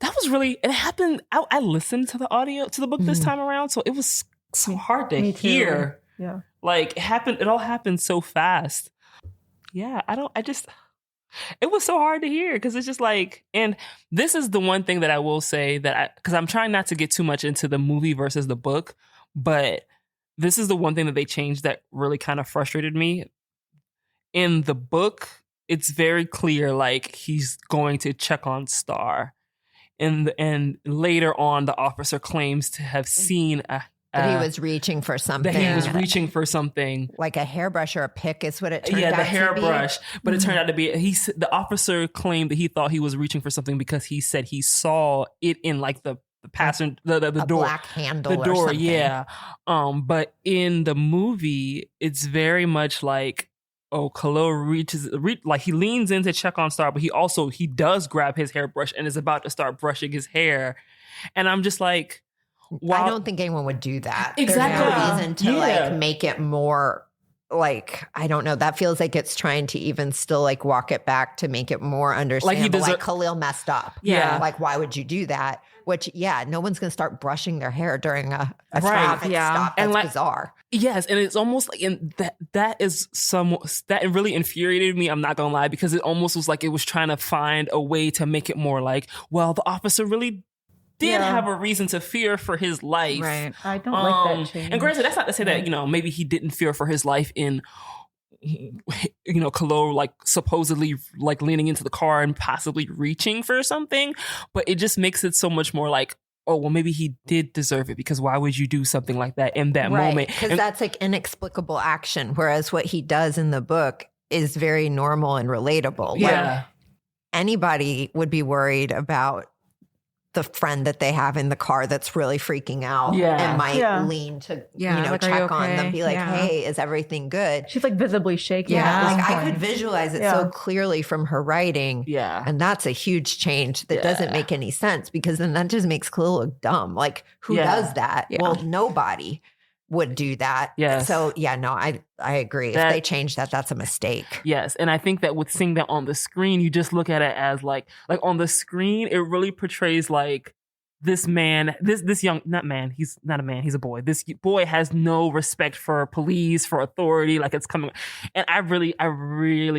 That was really, it happened. I listened to the book this time around, so it was so hard to hear. Yeah. Like, it all happened so fast. Yeah, it was so hard to hear, because it's just like, and this is the one thing that I will say because I'm trying not to get too much into the movie versus the book, but this is the one thing that they changed that really kind of frustrated me. In the book, it's very clear, like, he's going to check on Starr. And later on, the officer claims to have seen that he was reaching for something. That he was reaching for something. Like a hairbrush or a pick is what it turned out to be. Yeah, the hairbrush. But it turned out to be, the officer claimed that he thought he was reaching for something because he said he saw it in like the passenger, the door. Black handle the door, or something. yeah. But in the movie, it's very much like, Khalil like he leans in to check on Starr, but he does grab his hairbrush and is about to start brushing his hair. And I'm just like, wow. I don't think anyone would do that. Exactly. There's no reason to like make it more like, I don't know. That feels like it's trying to even still like walk it back to make it more understandable. Like Khalil messed up. Yeah. Like, why would you do that? Which, no one's going to start brushing their hair during a Right. traffic stop. That's And like, bizarre. Yes, and it's almost like that really infuriated me. I'm not gonna lie, because it almost was like it was trying to find a way to make it more like, well, the officer really did have a reason to fear for his life. Right. I don't like that change. And granted, that's not to say that maybe he didn't fear for his life in Khalil like supposedly like leaning into the car and possibly reaching for something, but it just makes it so much more like, oh, well, maybe he did deserve it, because why would you do something like that in that moment? Because that's like inexplicable action, whereas what he does in the book is very normal and relatable. Yeah. Like, anybody would be worried about the friend that they have in the car that's really freaking out and might lean to, like, check on them, be like, Yeah. hey, is everything good? She's like visibly shaking. Yeah, at like this I could point. visualize it so clearly from her writing. Yeah. And that's a huge change that doesn't make any sense, because then that just makes Khalil look dumb. Like, who does that? Yeah. Well, nobody would do that. Yes. So I agree. If they change that, that's a mistake. Yes, and I think that with seeing that on the screen, you just look at it as like on the screen, it really portrays like this man, this young, not man, he's not a man, he's a boy. This boy has no respect for police, for authority, like it's coming. And I really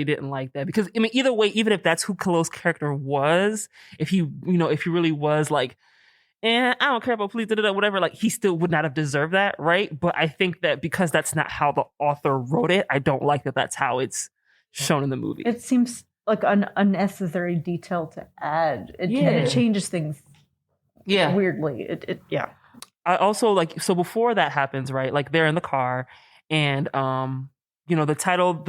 didn't like that, because I mean, either way, even if that's who Khalil's character was, if he really was like, I don't care about police, whatever, like he still would not have deserved that, right? But I think that because that's not how the author wrote it, I don't like that that's how it's shown in the movie. It seems like an unnecessary detail to add. And it changes things Yeah. Weirdly. Yeah. I also like, so before that happens, right? Like they're in the car and, the title of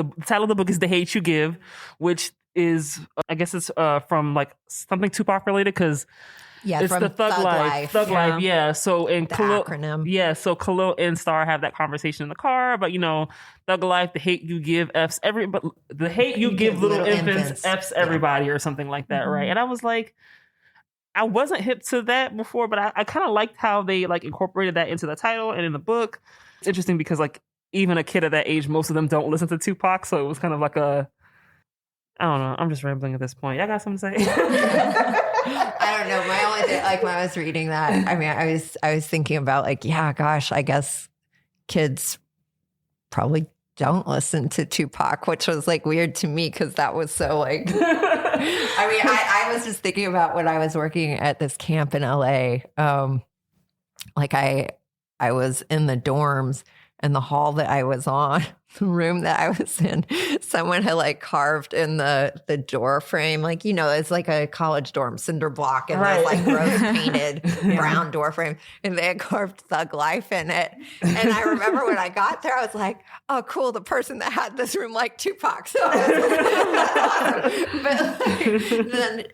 the book is The Hate You Give, which is, I guess it's from like something Tupac related because Yeah, it's from the Thug Life. Thug Life, yeah. So in The Khalil, acronym. yeah. So Khalil and Starr have that conversation in the car, but Thug Life, the hate you give F's but the hate you give little infants F's everybody or something like that, right? And I was like, I wasn't hip to that before, but I kind of liked how they like incorporated that into the title and in the book. It's interesting because like even a kid at that age, most of them don't listen to Tupac, so it was kind of like I don't know. I'm just rambling at this point. I got something to say. I don't know. My only thing, like when I was reading that, I mean, I was thinking about like, yeah, gosh, I guess kids probably don't listen to Tupac, which was like weird to me because that was so like. I mean, I was just thinking about when I was working at this camp in LA. Like I was in the dorms. And the hall that I was on, the room that I was in, someone had like carved in the door frame, like, it's like a college dorm cinder block and there's like gross painted brown door frame. And they had carved Thug Life in it. And I remember when I got there, I was like, oh, cool. The person that had this room like Tupac. So that's awesome. But like, then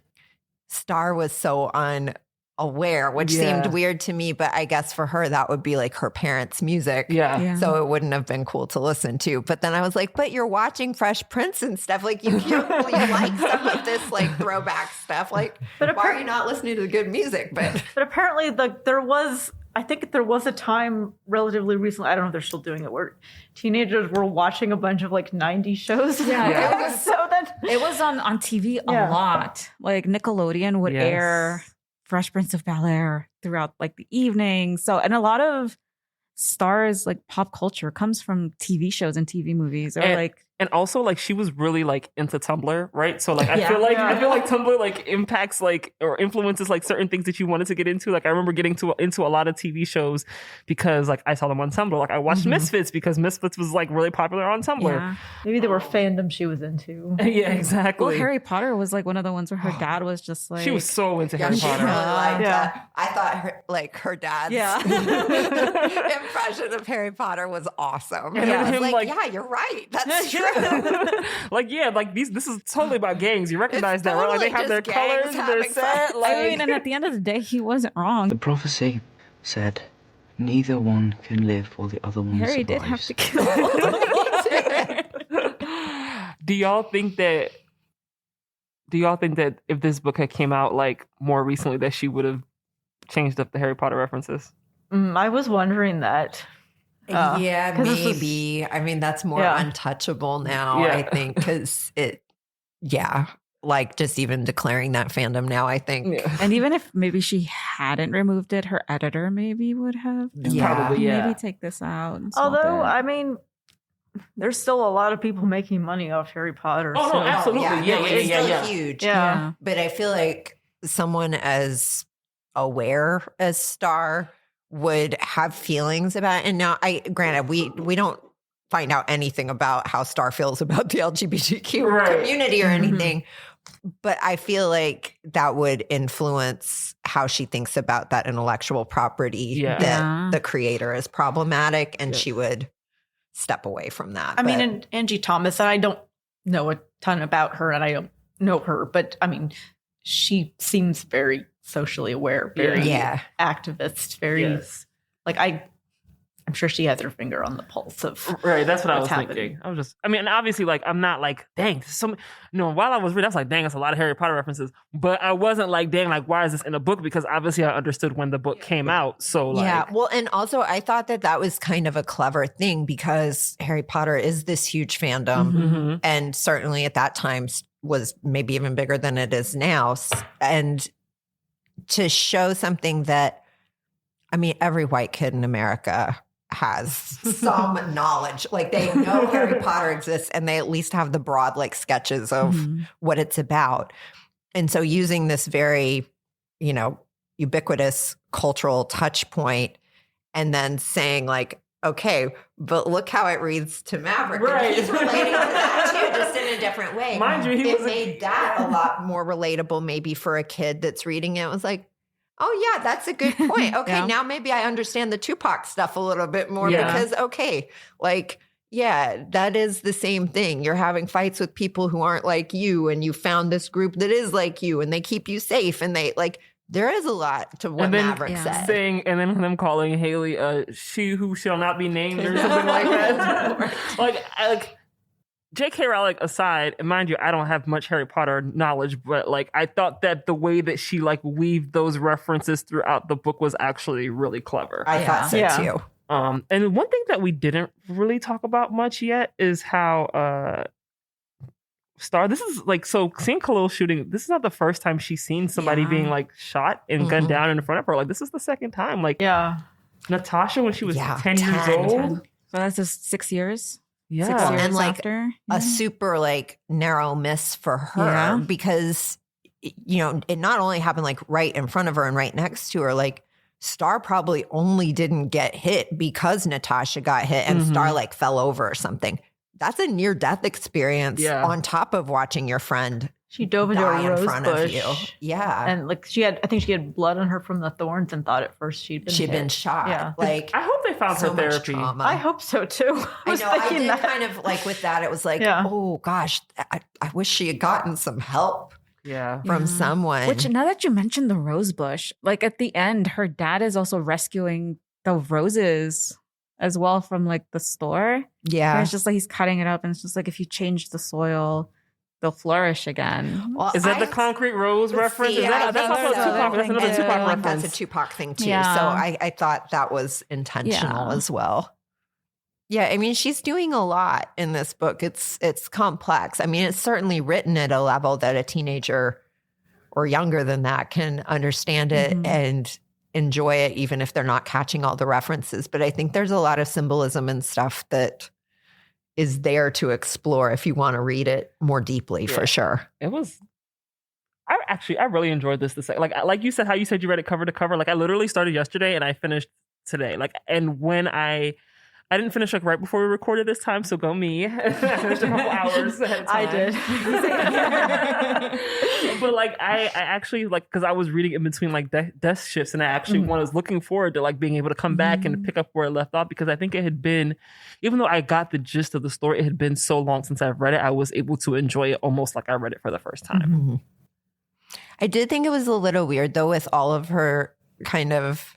Starr was so unaware, which seemed weird to me, but I guess for her that would be like her parents' music. Yeah. So it wouldn't have been cool to listen to. But then I was like, but you're watching Fresh Prince and stuff. Like you like some of this like throwback stuff. Like, why are you not listening to the good music? But apparently I think there was a time relatively recently, I don't know if they're still doing it, where teenagers were watching a bunch of like 90s shows. Yeah. It was on TV a lot. Like Nickelodeon would air Fresh Prince of Bel-Air throughout like the evening. So, and a lot of Starr's like pop culture comes from TV shows and TV movies, or and also like she was really like into Tumblr, right? So like I feel like Tumblr like impacts like or influences like certain things that you wanted to get into. Like I remember getting into a lot of TV shows because like I saw them on Tumblr. Like I watched Misfits because Misfits was like really popular on Tumblr. Yeah. Maybe they were fandom she was into. Yeah, exactly. Well, Harry Potter was like one of the ones where her dad was just like, she was so into Harry Potter. She really liked that. I thought her dad's impression of Harry Potter was awesome. And I was like, yeah, you're right. That's true. This is totally about gangs. You recognize that, right? Like they have their colors, their set. I mean, and at the end of the day, he wasn't wrong. The prophecy said, neither one can live while the other one Harry survives. did have to kill. Do y'all think that if this book had came out like more recently, that she would have changed up the Harry Potter references? I was wondering that. Maybe. I mean, that's more untouchable now, I think, because like just even declaring that fandom now, I think. Yeah. And even if maybe she hadn't removed it, her editor maybe would have. Probably, maybe take this out. And although, I mean, there's still a lot of people making money off Harry Potter. Oh, no, absolutely. It's still huge. Yeah. But I feel like someone as aware as Starr would have feelings about it. And now granted, we don't find out anything about how Starr feels about the LGBTQ community or anything, but I feel like that would influence how she thinks about that intellectual property that the creator is problematic, and she would step away from that. I mean, and Angie Thomas, and I don't know a ton about her and I don't know her, but I mean, she seems very socially aware, very activist, very like I'm sure she has her finger on the pulse of that's what I was happening. thinking. And obviously like I'm not like dang while I was reading I was like dang, that's a lot of Harry Potter references, but I wasn't like dang, like why is this in a book, because obviously I understood when the book came out. So like well, and also I thought that was kind of a clever thing because Harry Potter is this huge fandom, and certainly at that time was maybe even bigger than it is now, and to show something that, I mean, every white kid in America has some knowledge. Like they know Harry Potter exists, and they at least have the broad like sketches of what it's about. And so using this very, ubiquitous cultural touch point, and then saying like, okay, but look how it reads to Maverick. Right. And he's relating to that too, just in a different way. Mind you, it made that a lot more relatable maybe for a kid that's reading it. It was like, Oh, yeah, that's a good point. Okay, Yeah. now maybe I understand the Tupac stuff a little bit more Yeah. because, okay, like, yeah, that is the same thing. You're having fights with people who aren't like you, and you found this group that is like you, and they keep you safe, and they like, there is a lot to what And then Maverick said. and then them calling Haley she who shall not be named or something like that. like J.K. Rowling aside, and mind you, I don't have much Harry Potter knowledge, but like I thought that the way that she like weaved those references throughout the book was actually really clever. I thought so Yeah. too. And one thing that we didn't really talk about much yet is how Starr, this is like, so seeing Khalil shooting, this is not the first time she's seen somebody Yeah. being like shot and gunned down in front of her. Like, this is the second time. Like, Yeah. Natasha, when she was Yeah, 10 years 10. old. So that's just 6 years. Yeah. 6 years And, like, after. A super like narrow miss for her Yeah. because, you know, it not only happened like right in front of her and right next to her, like Starr probably only didn't get hit because Natasha got hit and Starr like fell over or something. That's a near death experience on top of watching your friend She dove into die a in rose front bush. of you. Yeah. And like I think she had blood on her from the thorns and thought at first she'd She'd been hit. shot. Yeah. Like I hope they found so her much therapy. trauma. I hope so too. I was know. I thinking did that. kind of like with that. It was like, Yeah. oh gosh, I wish she had gotten some help Yeah. from someone. Which, now that you mentioned the rose bush, like at the end, her dad is also rescuing the roses as well from like the store. And yeah. it's just like he's cutting it up, and it's just like if you change the soil, they'll flourish again. Well, Is that the concrete rose reference? See, Is that, that's think also so. a Tupac. That's another And Tupac I think reference. That's a Tupac thing too. Yeah. So I thought that was intentional Yeah. as well. Yeah, I mean, she's doing a lot in this book. It's complex. I mean, it's certainly written at a level that a teenager or younger than that can understand it and enjoy it, even if they're not catching all the references. But I think there's a lot of symbolism and stuff that is there to explore if you want to read it more deeply, for sure. It was. I really enjoyed this. Like you said, how you said you read it cover to cover. Like I literally started yesterday and I finished today. Like, and when I didn't finish like right before we recorded this time, so go me. I finished a couple hours ahead of time. I did. But like I actually like, because I was reading in between like desk shifts, and I actually was looking forward to like being able to come back and pick up where I left off, because I think it had been, even though I got the gist of the story, it had been so long since I've read it, I was able to enjoy it almost like I read it for the first time. I did think it was a little weird though, with all of her kind of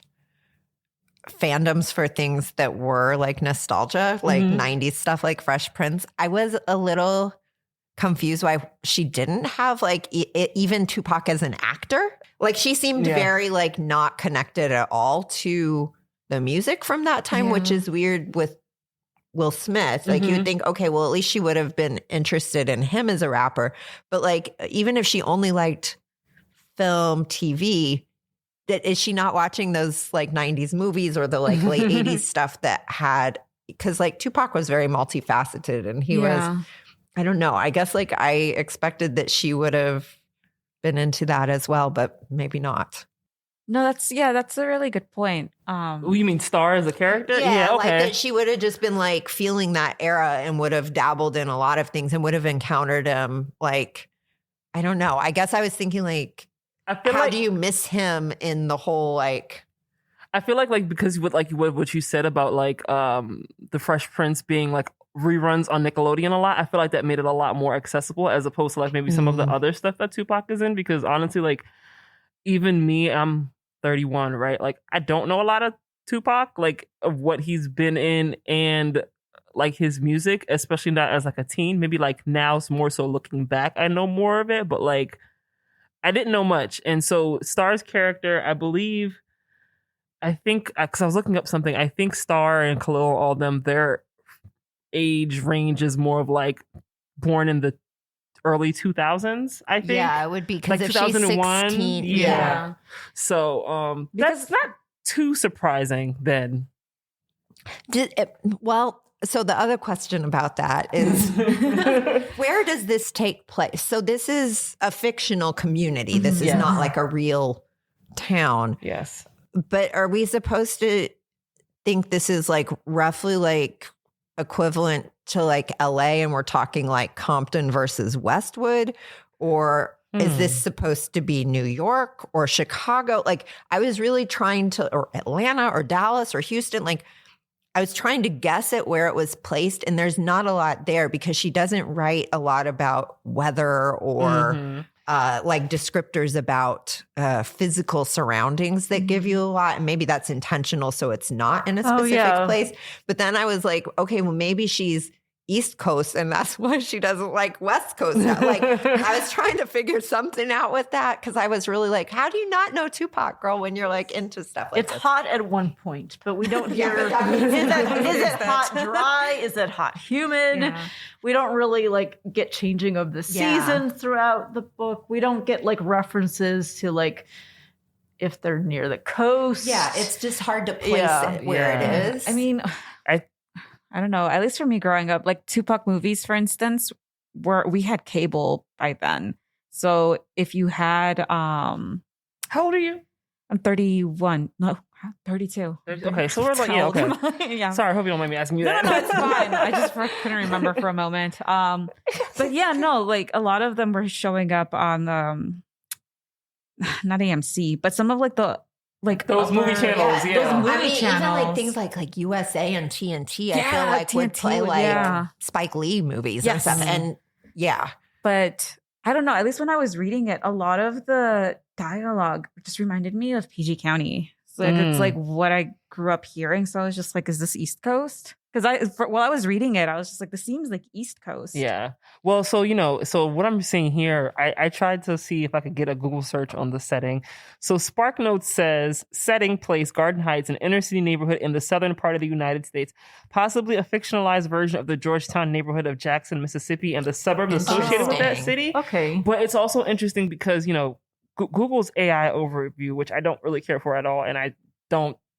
fandoms for things that were like nostalgia, like 90s stuff like Fresh Prince. I was a little confused why she didn't have like even Tupac as an actor. Like she seemed very like not connected at all to the music from that time, which is weird with Will Smith. Like you would think, okay, well, at least she would have been interested in him as a rapper. But like, even if she only liked film, TV, that is she not watching those like 90s movies or the like late 80s stuff that had, because like Tupac was very multifaceted and he was, I don't know, I guess like I expected that she would have been into that as well, but maybe not. No, that's a really good point. You mean Starr as a character? Yeah, okay. like that she would have just been like feeling that era and would have dabbled in a lot of things and would have encountered him. Like, I don't know. I guess I was thinking like, how do you miss him in the whole like? I feel like because with like what you said about like the Fresh Prince being like reruns on Nickelodeon a lot, I feel like that made it a lot more accessible as opposed to like maybe some of the other stuff that Tupac is in. Because honestly, like even me, I'm 31, right? Like I don't know a lot of Tupac, like of what he's been in and like his music, especially not as like a teen. Maybe like now, more so looking back, I know more of it, but like I didn't know much. And so Starr's character, I think, because I was looking up something, I think Starr and Khalil, all of them, their age range is more of like born in the early 2000s, I think. Yeah, it would be because like if 2001, she's 16. Yeah. So that's not too surprising then. So the other question about that is, where does this take place? So this is a fictional community. This is not like a real town. Yes. But are we supposed to think this is like roughly like equivalent to like LA and we're talking like Compton versus Westwood? Or Is this supposed to be New York or Chicago? Like, I was really trying to, or Atlanta or Dallas or Houston. Like, I was trying to guess at where it was placed, and there's not a lot there because she doesn't write a lot about weather or like descriptors about physical surroundings that give you a lot. And maybe that's intentional, so it's not in a specific place. But then I was like, okay, well, maybe she's East Coast, and that's why she doesn't like West Coast. Like, I was trying to figure something out with that because I was really like, how do you not know Tupac, girl, when you're like into stuff like it's this? hot at one point, but we don't hear. Is it hot dry? Is it hot humid? Yeah. We don't really like get changing of the seasons throughout the book. We don't get like references to like if they're near the coast. Yeah, it's just hard to place it where it is. I mean, I don't know. At least for me growing up, like Tupac movies, for instance, we had cable by then. So if you had, How old are you? I'm 31. No, 32. Okay, so we're like, okay. Yeah. Sorry, I hope you don't mind me asking you that. No, it's fine. I just couldn't remember for a moment. But yeah, no, like a lot of them were showing up on, not AMC, but some of like the, like those movie channels, Those movie I mean, channels. even like things like USA and TNT, I feel Yeah, like would TNT play would- like yeah. Spike Lee movies and Yes. stuff. And yeah. But I don't know. At least when I was reading it, a lot of the dialogue just reminded me of PG County. So like, it's like what I grew up hearing. So I was just like, is this East Coast? Because while I was reading it, I was just like, this seems like East Coast. Yeah. Well, so, so what I'm seeing here, I tried to see if I could get a Google search on the setting. So SparkNotes says, setting, place, Garden Heights, an inner city neighborhood in the southern part of the United States, possibly a fictionalized version of the Georgetown neighborhood of Jackson, Mississippi, and the suburbs associated with that city. Okay. But it's also interesting because, Google's AI overview, which I don't really care for at all, and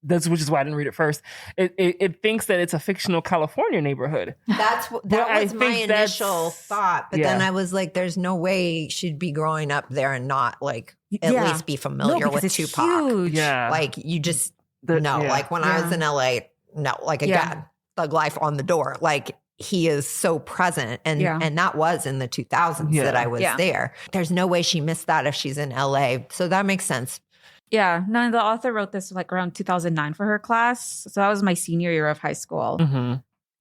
which is why I didn't read it first. It thinks that it's a fictional California neighborhood. That was my initial thought. But then I was like, there's no way she'd be growing up there and not like at least be familiar with Tupac. Huge. Yeah. Like you just like when I was in LA, like again, Thug Life on the door. Like he is so present. And that was in the 2000s that I was there. There's no way she missed that if she's in LA. So that makes sense. Yeah. No, the author wrote this like around 2009 for her class. So that was my senior year of high school. Mm-hmm.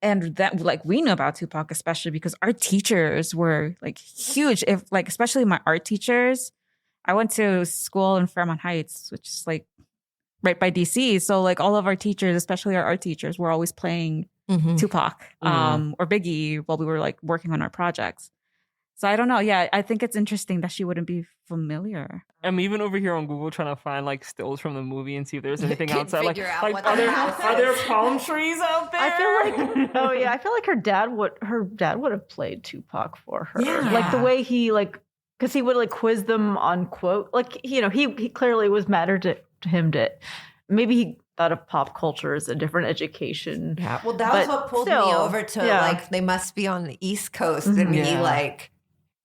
And that like we knew about Tupac, especially because our teachers were like huge. If like, especially my art teachers, I went to school in Fairmont Heights, which is like right by DC. So like all of our teachers, especially our art teachers, were always playing Tupac or Biggie while we were like working on our projects. So I don't know. Yeah, I think it's interesting that she wouldn't be familiar. I'm even over here on Google trying to find like stills from the movie and see if there's anything outside. Like what are the house there is. palm trees out there? I feel like her dad would have played Tupac for her. Yeah. Like the way he because he would like quiz them on quote. Like, he clearly was mattered to him to maybe he thought of pop culture as a different education. Yeah. Well, that was what pulled me over to like they must be on the East Coast and he like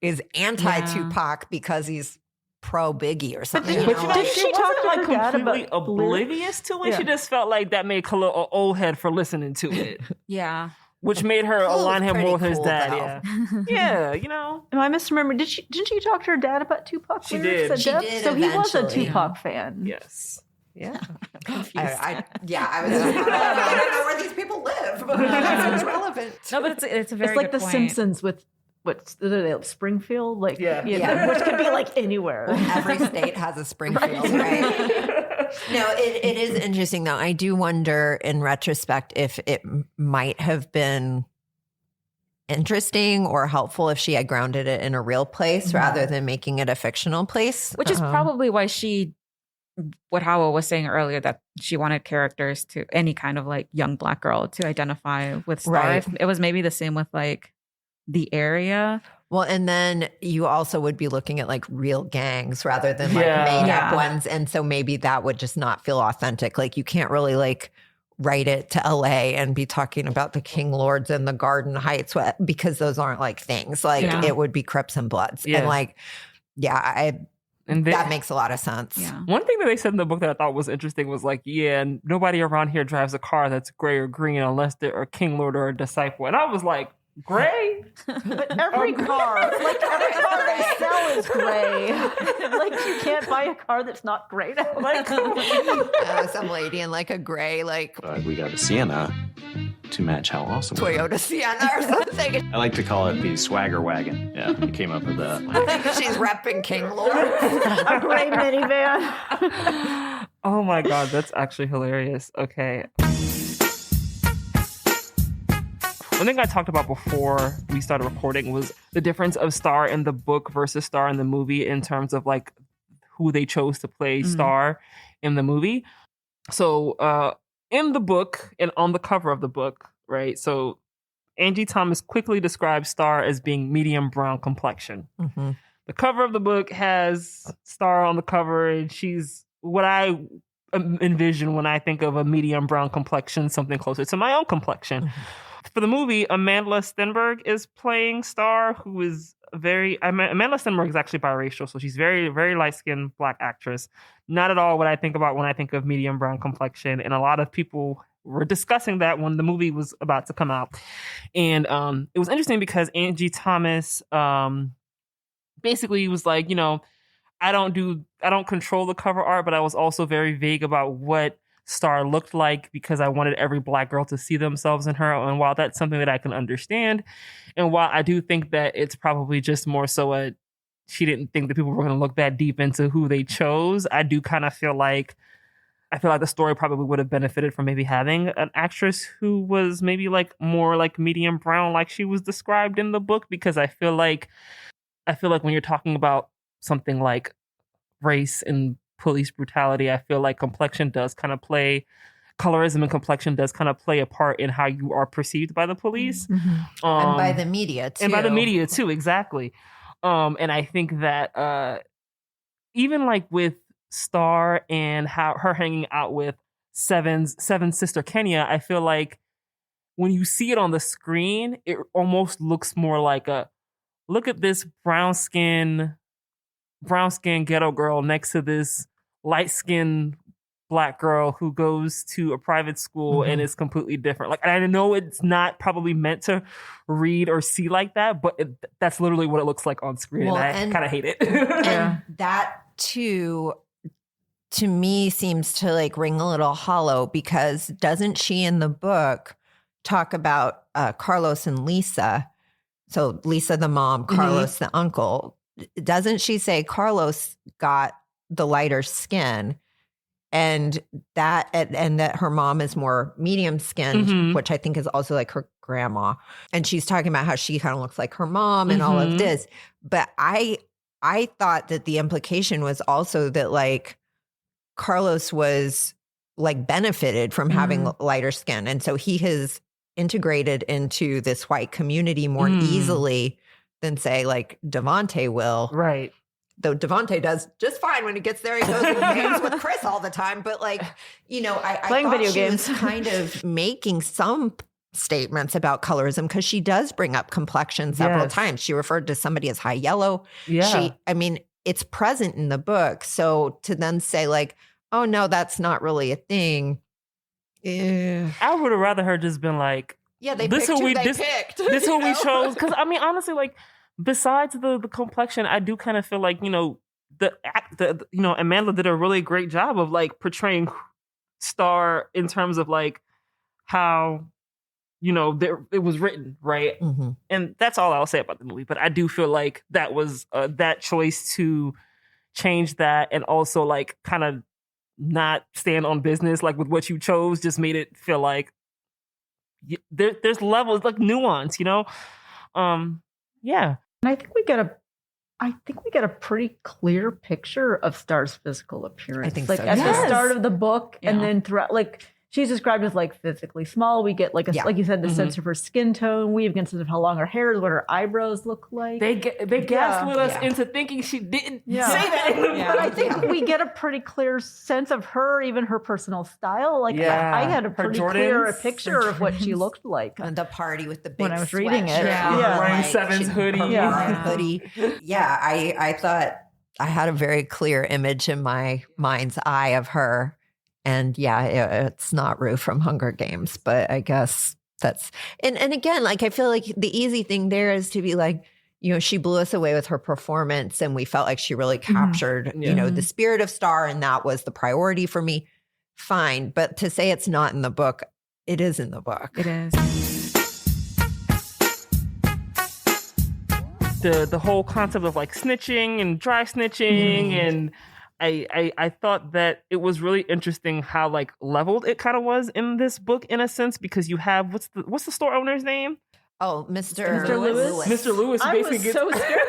is anti-Tupac because he's pro Biggie or something. But did she talk to her dad completely about oblivious to it? Yeah. She just felt like that made Khalil an old head for listening to it. Yeah. Which made her align him more with his cool, dad. though. Yeah. Am I misremembering? Didn't she talk to her dad about Tupac? She lyrics did. at She Depth? did So he was a eventually. Tupac fan. Yes. Yeah. I was I don't know where these people live. It's relevant. No, but it's a very It's like good The point. Simpsons with Springfield, like Yeah. which could be like anywhere. Every state has a Springfield, right? No, it is interesting though. I do wonder in retrospect if it might have been interesting or helpful if she had grounded it in a real place rather than making it a fictional place. Which is probably why what Howell was saying earlier, that she wanted characters to any kind of like young Black girl to identify with Starr. Right. It was maybe the same with like the area. Well, and then you also would be looking at like real gangs rather than like made up ones. And so maybe that would just not feel authentic. Like you can't really like write it to LA and be talking about the King Lords and the Garden Heights because those aren't like things. Like it would be Crips and Bloods. Yeah. And like, that makes a lot of sense. Yeah. One thing that they said in the book that I thought was interesting was like, nobody around here drives a car that's gray or green unless they're a king lord or a disciple. And I was like, Gray? But every car they sell is gray. Like, you can't buy a car that's not gray now. Like, some lady in like a gray, like We got a Sienna to match how awesome. Toyota Sienna or something. I like to call it the swagger wagon. Yeah, we came up with that. I think she's repping King Lord. a gray minivan. Oh my God, that's actually hilarious. Okay. One thing I talked about before we started recording was the difference of Starr in the book versus Starr in the movie in terms of like who they chose to play Starr in the movie. So in the book and on the cover of the book, right? So Angie Thomas quickly describes Starr as being medium brown complexion. Mm-hmm. The cover of the book has Starr on the cover, and she's what I envision when I think of a medium brown complexion, something closer to my own complexion. Mm-hmm. For the movie, Amanda Stenberg is playing Starr, who is Amanda Stenberg is actually biracial, so she's very, very light-skinned Black actress. Not at all what I think about when I think of medium brown complexion, and a lot of people were discussing that when the movie was about to come out. And it was interesting because Angie Thomas basically was like, I don't control the cover art, but I was also very vague about what Starr looked like because I wanted every Black girl to see themselves in her. And while that's something that I can understand, and while I do think that it's probably just more so she didn't think that people were going to look that deep into who they chose, I do kind of feel like the story probably would have benefited from maybe having an actress who was maybe like more like medium brown, like she was described in the book, because I feel like when you're talking about something like race and police brutality, I feel like colorism and complexion does kind of play a part in how you are perceived by the police. Mm-hmm. And by the media too. Exactly. And I think that even like with Starr and her hanging out with Seven's sister Kenya, I feel like when you see it on the screen, it almost looks more like look at this brown skin ghetto girl next to this light skinned Black girl who goes to a private school and is completely different. Like, I know it's not probably meant to read or see like that, but that's literally what it looks like on screen. Well, and I kind of hate it. And that too, to me, seems to like ring a little hollow, because doesn't she in the book talk about Carlos and Lisa? So Lisa the mom, Carlos the uncle. Doesn't she say Carlos got the lighter skin, and that her mom is more medium skinned, which I think is also like her grandma. And she's talking about how she kind of looks like her mom and all of this. But I thought that the implication was also that like Carlos was like benefited from having lighter skin. And so he has integrated into this white community more easily than say like Devontae will. Right. Though Devontae does just fine when he gets there. He goes to games with Chris all the time. But like, I playing thought video she games. was kind of making some statements about colorism, because she does bring up complexion several times. She referred to somebody as high yellow. Yeah. It's present in the book. So to then say like, oh no, that's not really a thing. I would have rather her just been like, this who we picked. This who we chose. Because honestly, like, besides the complexion, I do kind of feel like Amanda did a really great job of like portraying Starr in terms of like how it was written, right? And that's all I'll say about the movie. But I do feel like that was that choice to change that, and also like kind of not stand on business like with what you chose, just made it feel like there's levels, like nuance, yeah. And I think we get a pretty clear picture of Starr's physical appearance. I think like so. at the start of the book, and then throughout, like she's described as like physically small. We get like like you said, the sense of her skin tone. We even get a sense of how long her hair is, what her eyebrows look like. They gaslit us into thinking she didn't say that. But I think we get a pretty clear sense of her, even her personal style. Like I had a pretty clear picture of what she looked like. And the party with the big when I was reading it. Wearing Seven's hoodie. I thought I had a very clear image in my mind's eye of her. And it's not Rue from Hunger Games, but I guess And again, like, I feel like the easy thing there is to be like, you know, she blew us away with her performance and we felt like she really captured, you know, the spirit of Starr, and that was the priority for me. Fine. But to say it's not in the book, it is in the book. It is. The whole concept of like snitching and dry snitching, and I thought that it was really interesting how like leveled it kind of was in this book in a sense, because you have what's the store owner's name? Oh, Mr. Lewis. Mr. Lewis I basically was gets so scared.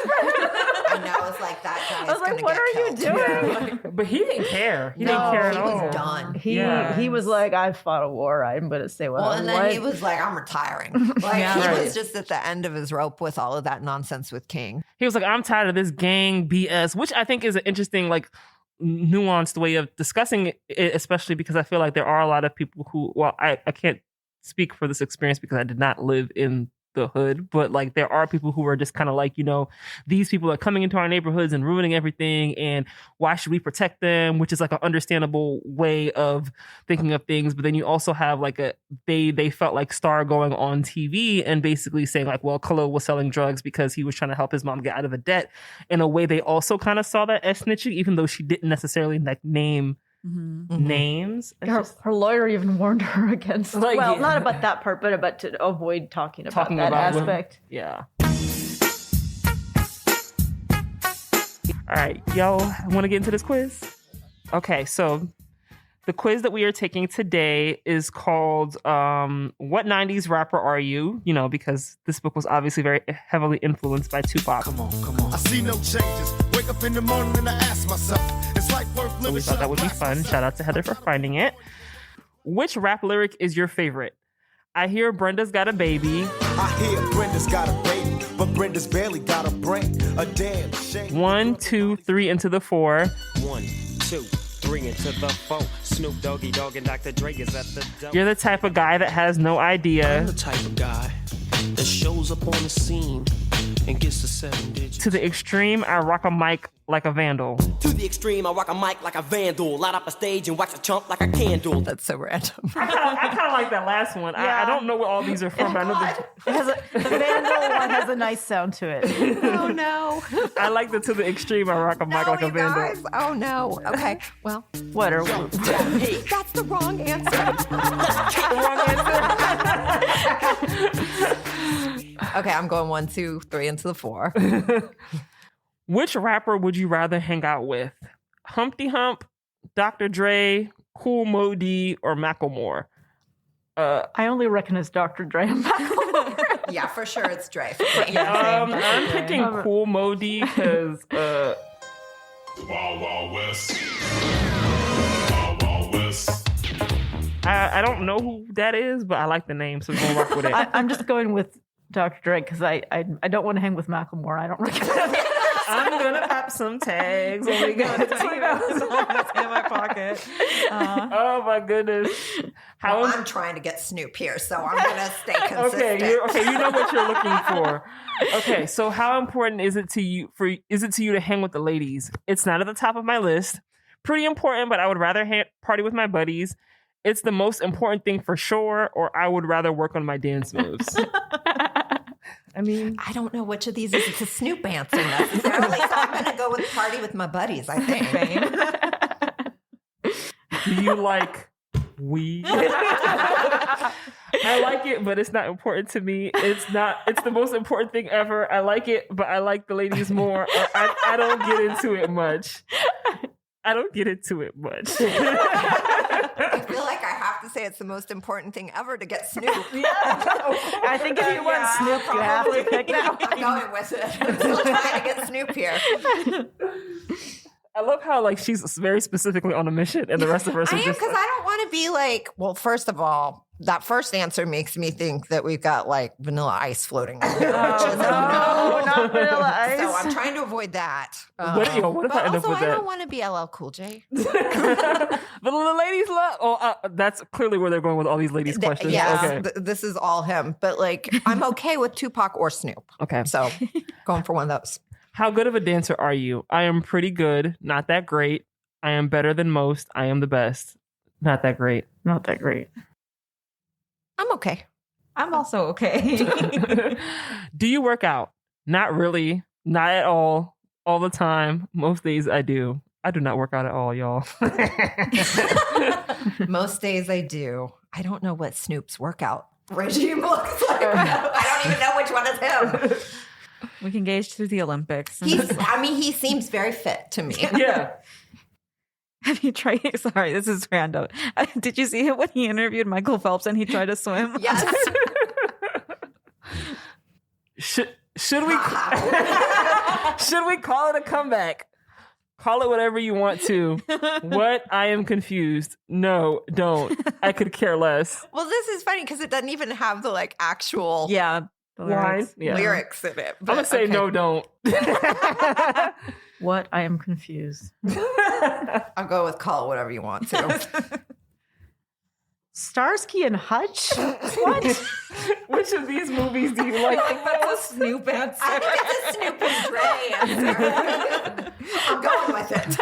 I know, I was like, that guy I was like, what are you doing? but he didn't care. He didn't care at he all. was done. He was like, I fought a war. I'm going to say what Well, I and want. then he was like, I'm retiring. Like, he was just at the end of his rope with all of that nonsense with King. He was like, I'm tired of this gang BS, which I think is an interesting, like, nuanced way of discussing it, especially because I feel like there are a lot of people who, well, I can't speak for this experience because I did not live in the hood, but like there are people who are just kind of like, you know, these people are coming into our neighborhoods and ruining everything, and why should we protect them, which is like an understandable way of thinking of things. But then you also have like they felt like Starr going on TV and basically saying like, well, Khalil was selling drugs because he was trying to help his mom get out of a debt. In a way, they also kind of saw that as snitching, even though she didn't necessarily like name names. Her lawyer even warned her against, Like, well, yeah. not about that part, but about to avoid talking about that women. aspect. Yeah. All right, y'all want to get into this quiz? Okay, so the quiz that we are taking today is called What 90s Rapper Are You? You know, because this book was obviously very heavily influenced by Tupac. Come on. I see no changes. Wake up in the morning and I ask myself, it's like worth living. So we thought that would be fun. Shout out to Heather for finding it. Which rap lyric is your favorite? I hear Brenda's got a baby. I hear Brenda's got a baby, but Brenda's barely got a brain. A damn shame. 1, 2, 3 into the 4. 1, 2, 3 into the 4. Snoop Doggy Dogg and Dr. Dre is at the door. You're the type of guy that has no idea. I'm the type of guy that shows up on the scene and gets the 7 digits. To the extreme, I rock a mic like a vandal. To the extreme, I rock a mic like a vandal. Light up a stage and wax a chump like a candle. That's so random. I kind of like that last one. I don't know where all these are from. But I know The vandal one has a nice sound to it. Oh, no. I like the to the extreme, I rock a mic like a you vandal. guys. Oh, no. Okay, well. What are we? That's the wrong answer. The wrong answer. Okay, I'm going 1, 2, 3 into the 4. Which rapper would you rather hang out with? Humpty Hump, Dr. Dre, Kool Moe Dee, or Macklemore? I only recognize Dr. Dre and Macklemore. Yeah, for sure it's Dre. I'm picking Kool Moe Dee because Wild Wild West. Wild Wild West. I don't know who that is, but I like the name, so we're going to rock with it. I'm just going with Dr. Dre because I don't want to hang with Macklemore. I don't recognize him. I'm gonna pop some tags. Oh my god, it's in my pocket. Oh my goodness! I'm trying to get Snoop here, so I'm gonna stay consistent. Okay, you know what you're looking for. Okay, so how important is it to you to hang with the ladies? It's not at the top of my list. Pretty important, but I would rather party with my buddies. It's the most important thing for sure, or I would rather work on my dance moves. I mean, I don't know which of these is a Snoop answer necessarily, so I'm going to go with party with my buddies, I think. Do you like weed? I like it, but it's not important to me. It's the most important thing ever. I like it, but I like the ladies more. I don't get into it much. I feel like I have to say it's the most important thing ever to get Snoop. I think if you want Snoop, you have to pick that one. I'm going with it. I'm still trying to get Snoop here. I love how like she's very specifically on a mission, and the rest of us I are am, just because I don't want to be like, well, first of all, that first answer makes me think that we've got like Vanilla Ice floating in here. No, not Vanilla Ice. So I'm trying to avoid that. What if I end up with I that? don't want to be LL Cool J. But the ladies love. Oh, that's clearly where they're going with all these ladies' questions. Yes, Okay. This is all him. But like, I'm okay with Tupac or Snoop. Okay. So going for one of those. How good of a dancer are you? I am pretty good. Not that great. I am better than most. I am the best. Not that great. Not that great. I'm okay. I'm also okay. Do you work out? Not really. Not at all. All the time. Most days I do. I do not work out at all, y'all. Most days I do. I don't know what Snoop's workout regime looks like. I don't even know which one is him. We can gauge through the Olympics. He seems very fit to me. Yeah. Have you tried? Sorry, this is random. Did you see it when he interviewed Michael Phelps and he tried to swim? Yes. Should we should we call it a comeback? Call it whatever you want to. What? I am confused. No, don't. I could care less. Well, this is funny because it doesn't even have the actual line lyrics in it. I'm gonna say no, don't. What? I am confused. I'll go with call it whatever you want to. Starsky and Hutch? What? Which of these movies do you like? That's a Snoop answer. I think it's a Snoop and Dre answer. I'm going with it.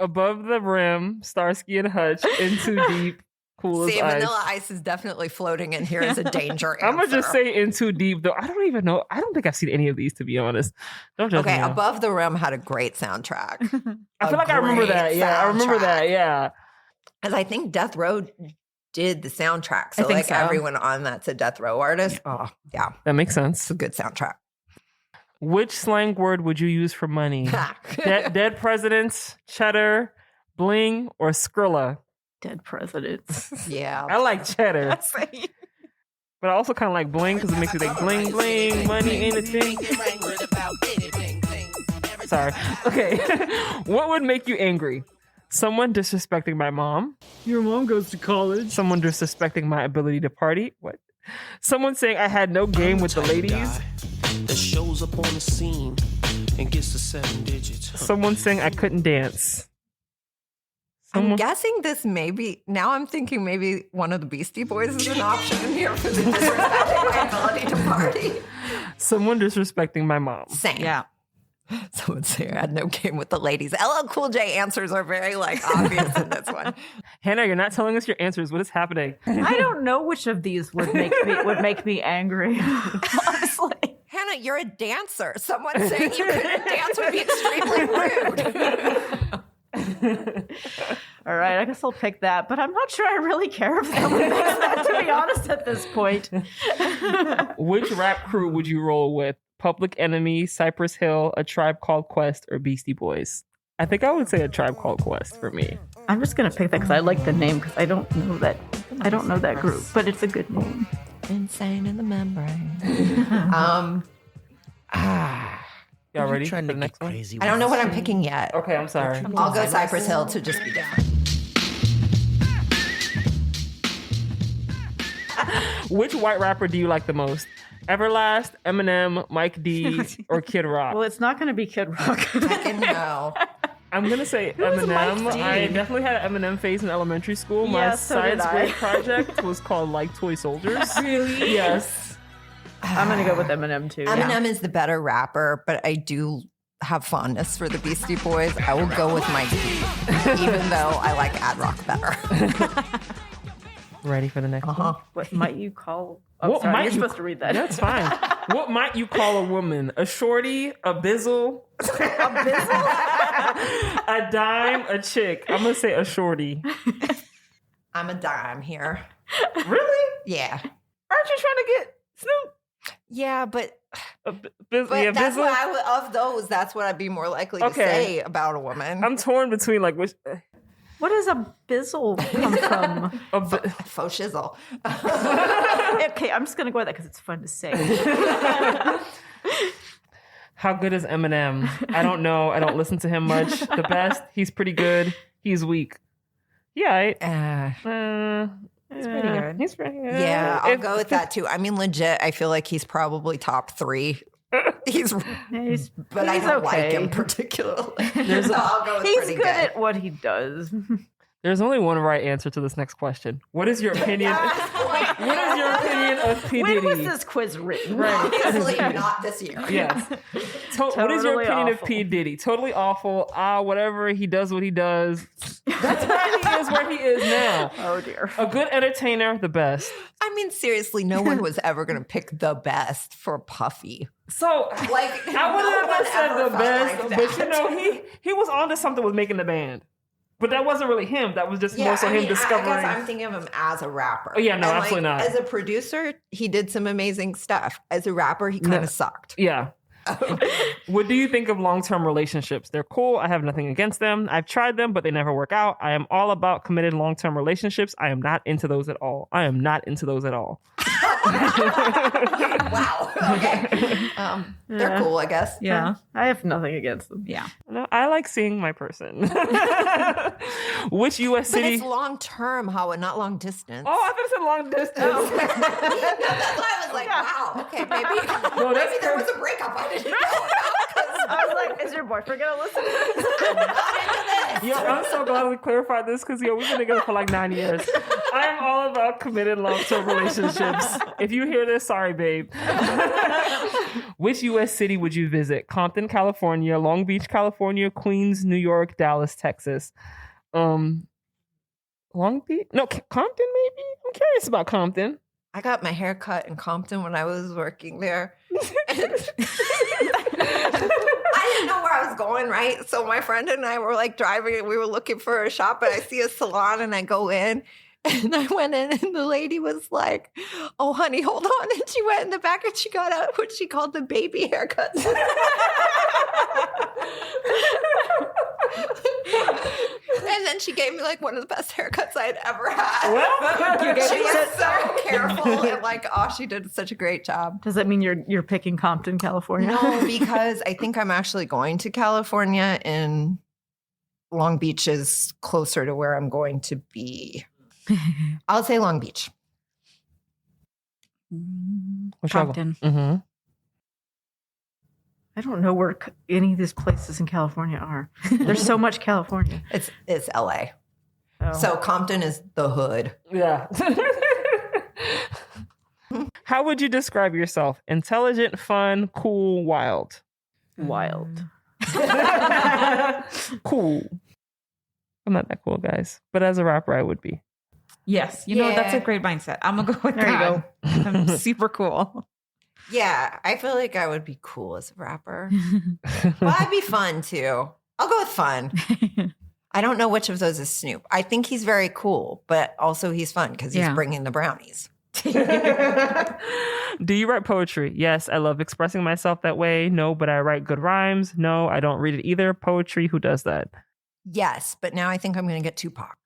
Above the rim, Starsky and Hutch, Into Deep, Cool as Ice. Vanilla Ice is definitely floating in here as a danger answer. I'm going to just say Into Deep, though. I don't even know. I don't think I've seen any of these, to be honest. Don't judge me. Okay, Above the Rim had a great soundtrack. I feel like I remember that. Yeah, I remember that. Yeah. Because I think Death Row did the soundtrack. So, so. Everyone on that's a Death Row artist. Oh, yeah. That makes sense. It's a good soundtrack. Which slang word would you use for money? Dead presidents, cheddar, bling, or Skrilla? Dead presidents. Yeah. I like cheddar. But I also kind of like bling because it makes you think bling, bling, money ain't a thing. Sorry. Okay. What would make you angry? Someone disrespecting my mom. Your mom goes to college. Someone disrespecting my ability to party. What? Someone saying I had no game with the ladies. That shows up on the scene and gets to 7 digits. Someone saying I couldn't dance. I'm guessing this maybe, now I'm thinking maybe one of the Beastie Boys is an option in here for the disrespecting my ability to party. Someone disrespecting my mom. Same. Yeah. Someone say I had no game with the ladies. LL Cool J answers are very obvious in this one. Hannah, you're not telling us your answers. What is happening? I don't know which of these would make me angry. Honestly. Hannah, you're a dancer. Someone saying you couldn't dance would be extremely rude. All right, I guess I'll pick that, but I'm not sure I really care if someone makes that, to be honest, at this point. Which rap crew would you roll with? Public Enemy, Cypress Hill, A Tribe Called Quest, or Beastie Boys? I think I would say A Tribe Called Quest for me. I'm just gonna pick that because I like the name because I don't know that group, but it's a good name. Insane in the membrane. Y'all ready for the next one? I don't know what I'm picking yet. Okay, I'm sorry. I'll go Cypress Hill to just be different. Which white rapper do you like the most? Everlast, Eminem, Mike D, or Kid Rock? Well, it's not going to be Kid Rock. Fucking no. I'm going to say Eminem. I definitely had an Eminem phase in elementary school. My science grade project was called Like Toy Soldiers. Really? Yes. I'm going to go with Eminem too. Eminem is the better rapper, but I do have fondness for the Beastie Boys. I will go with Mike D, even though I like Ad Rock better. Ready for the next one? What might you call... Oh, sorry, you're supposed to read that. That's fine. What might you call a woman? A shorty? A bizzle? A dime? A chick? I'm going to say a shorty. I'm a dime here. Really? Yeah. Aren't you trying to get Snoop? Yeah, but that's bizzle? What of those, that's what I'd be more likely to say about a woman. I'm torn between which... What does a bizzle come from? Faux shizzle. Okay, I'm just going to go with that because it's fun to say. How good is Eminem? I don't know. I don't listen to him much. The best, he's pretty good. He's weak. Yeah. He's pretty good. He's pretty good. Yeah, I'll go with that too. I mean, legit, I feel like he's probably top 3. But I don't like him particularly. So I'll go with he's pretty good at what he does. There's only one right answer to this next question. What is your opinion? What is your opinion of P. Diddy? When was this quiz written? Right. Obviously not this year. Yes. What is your opinion of P. Diddy? Totally awful. Whatever. He does what he does. That's why he is where he is now. Oh, dear. A good entertainer, the best. I mean, seriously, no one was ever going to pick the best for Puffy. So, Like, I wouldn't have said ever the felt best, like but that. he was onto something with making the band. But that wasn't really him. That was just more so him discovering. I guess I'm thinking of him as a rapper. Oh, yeah, no, And, absolutely not. As a producer, he did some amazing stuff. As a rapper, he kind of sucked. Yeah. What do you think of long-term relationships? They're cool. I have nothing against them. I've tried them, but they never work out. I am all about committed long-term relationships. I am not into those at all. Wow. Okay. They're cool, I guess. Yeah. I have nothing against them. Yeah. No, I like seeing my person. Which U.S. But city? it's long term, Howard, not long distance. Oh, I thought it said long distance. That's why I was like, wow, okay, maybe, No, that's maybe there was a breakup I didn't know about. I was like, is your boyfriend going to listen to this? I'm not into this. Yo, I'm so glad we clarified this because we've been together for like 9 years. I'm all about committed long-term relationships. If you hear this, sorry, babe. Which U.S. city would you visit? Compton, California, Long Beach, California, Queens, New York, Dallas, Texas. Long Beach? No, Compton, maybe? I'm curious about Compton. I got my hair cut in Compton when I was working there. I didn't know where I was going, right? So my friend and I were like driving and we were looking for a shop and I see a salon and I go in and I went in and the lady was like, oh, honey, hold on. And she went in the back and she got out what she called the baby haircuts. And then she gave me like one of the best haircuts I had ever had. Well, she was so careful and like, oh, she did such a great job. Does that mean you're picking Compton, California? No, because I think I'm actually going to California and Long Beach is closer to where I'm going to be. I'll say Long Beach. Compton. Mm-hmm. I don't know where any of these places in California are. There's so much California. It's LA. Oh. So Compton is the hood. Yeah. How would you describe yourself? Intelligent, fun, cool, wild. Wild. Cool. I'm not that cool, guys. But as a rapper, I would be. Yes. You know, that's a great mindset. I'm going to go with There that. you go. I'm super cool. Yeah, I feel like I would be cool as a rapper. Well, I'd be fun too. I'll go with fun. I don't know which of those is Snoop. I think he's very cool, but also he's fun because he's bringing the brownies. Do you write poetry? Yes, I love expressing myself that way. No, but I write good rhymes. No, I don't read it either. Poetry, who does that? Yes, but now I think I'm going to get Tupac.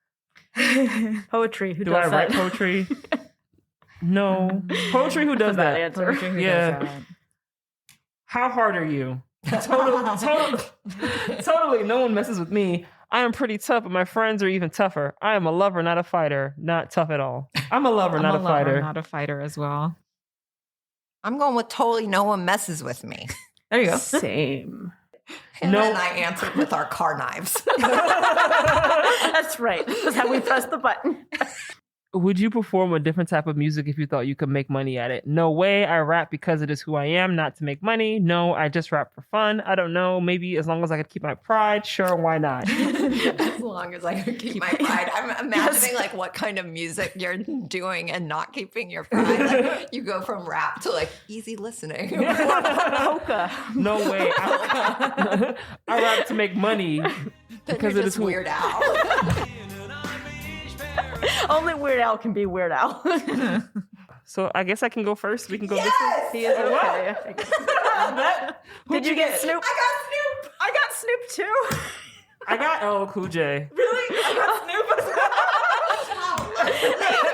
Poetry, who Do does I that? write poetry? No. Poetry, who does that? Answer. Poetry, who Yeah. does that? How hard are you? Totally, no one messes with me. I am pretty tough, but my friends are even tougher. I am a lover, not a fighter. Not tough at all. I'm a lover, not a fighter. Not a fighter as well. I'm going with totally no one messes with me. There you go. Same. And then I answered with our car knives. That's right. That's how we press the button. Would you perform a different type of music if you thought you could make money at it? No way. I rap because it is who I am, not to make money. No, I just rap for fun. I don't know. Maybe as long as I could keep my pride, sure, why not? As long as I can keep my pride. I'm imagining like what kind of music you're doing and not keeping your pride. Like, you go from rap to like easy listening. Polka. No way. I rap to make money because it is who. Weird Al. Only Weird Al can be Weird Al. So I guess I can go first. We can go Yes! He is okay. Did you get Snoop? I got Snoop too. I got LL Cool J. Really? I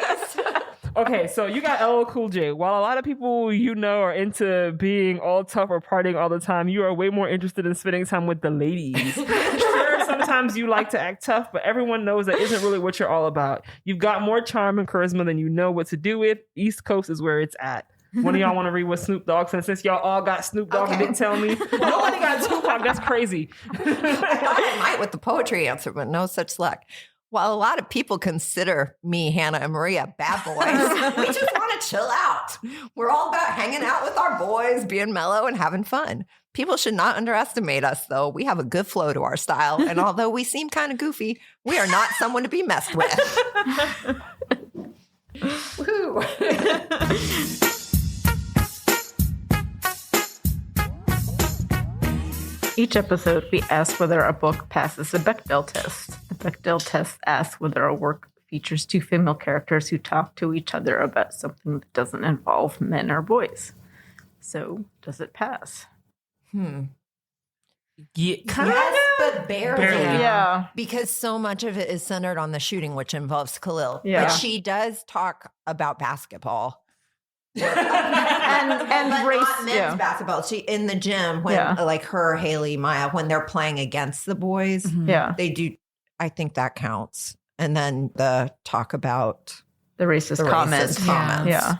got Snoop. Okay, so you got LL Cool J. While a lot of people you know are into being all tough or partying all the time, you are way more interested in spending time with the ladies. Sure, sometimes you like to act tough, but everyone knows that isn't really what you're all about. You've got more charm and charisma than you know what to do with. East Coast is where it's at. One of y'all want to read what Snoop Dogg said? Since y'all all got Snoop Dogg and didn't tell me. Nobody got Tupac. That's crazy. thought I might with the poetry answer, but no such luck. While a lot of people consider me, Hannah, and Maria bad boys, we just want to chill out. We're all about hanging out with our boys, being mellow and having fun. People should not underestimate us, though. We have a good flow to our style. And although we seem kind of goofy, we are not someone to be messed with. Woo. Each episode, we ask whether a book passes the Bechdel test. The Bechdel test asks whether a work features two female characters who talk to each other about something that doesn't involve men or boys. So, does it pass? Yeah, Yes, but barely. Yeah. Because so much of it is centered on the shooting, which involves Khalil. Yeah. But she does talk about basketball. and but race, not men's yeah. basketball. She in the gym when like her, Haley, Maya, when they're playing against the boys, Yeah. they do. I think that counts. And then the talk about The racist comments. Yeah.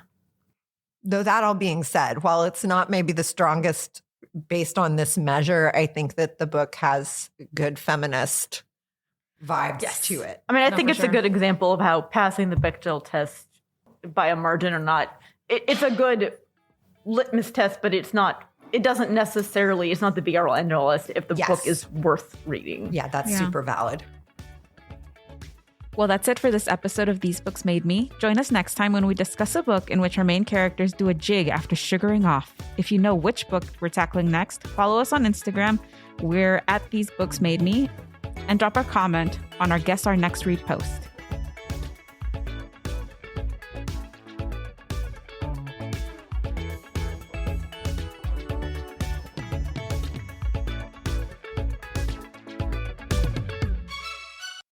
Though that all being said, while it's not maybe the strongest based on this measure, I think that the book has good feminist vibes to it. I mean, I think it's a good example of how passing the Bechdel test by a margin or not, it's a good litmus test, but it's not, it doesn't necessarily, it's not the be-all end-all as if the book is worth reading. Yeah, that's super valid. Well, that's it for this episode of These Books Made Me. Join us next time when we discuss a book in which our main characters do a jig after sugaring off. If you know which book we're tackling next, follow us on Instagram. We're at These Books Made Me. And drop a comment on our Guess Our Next Read post.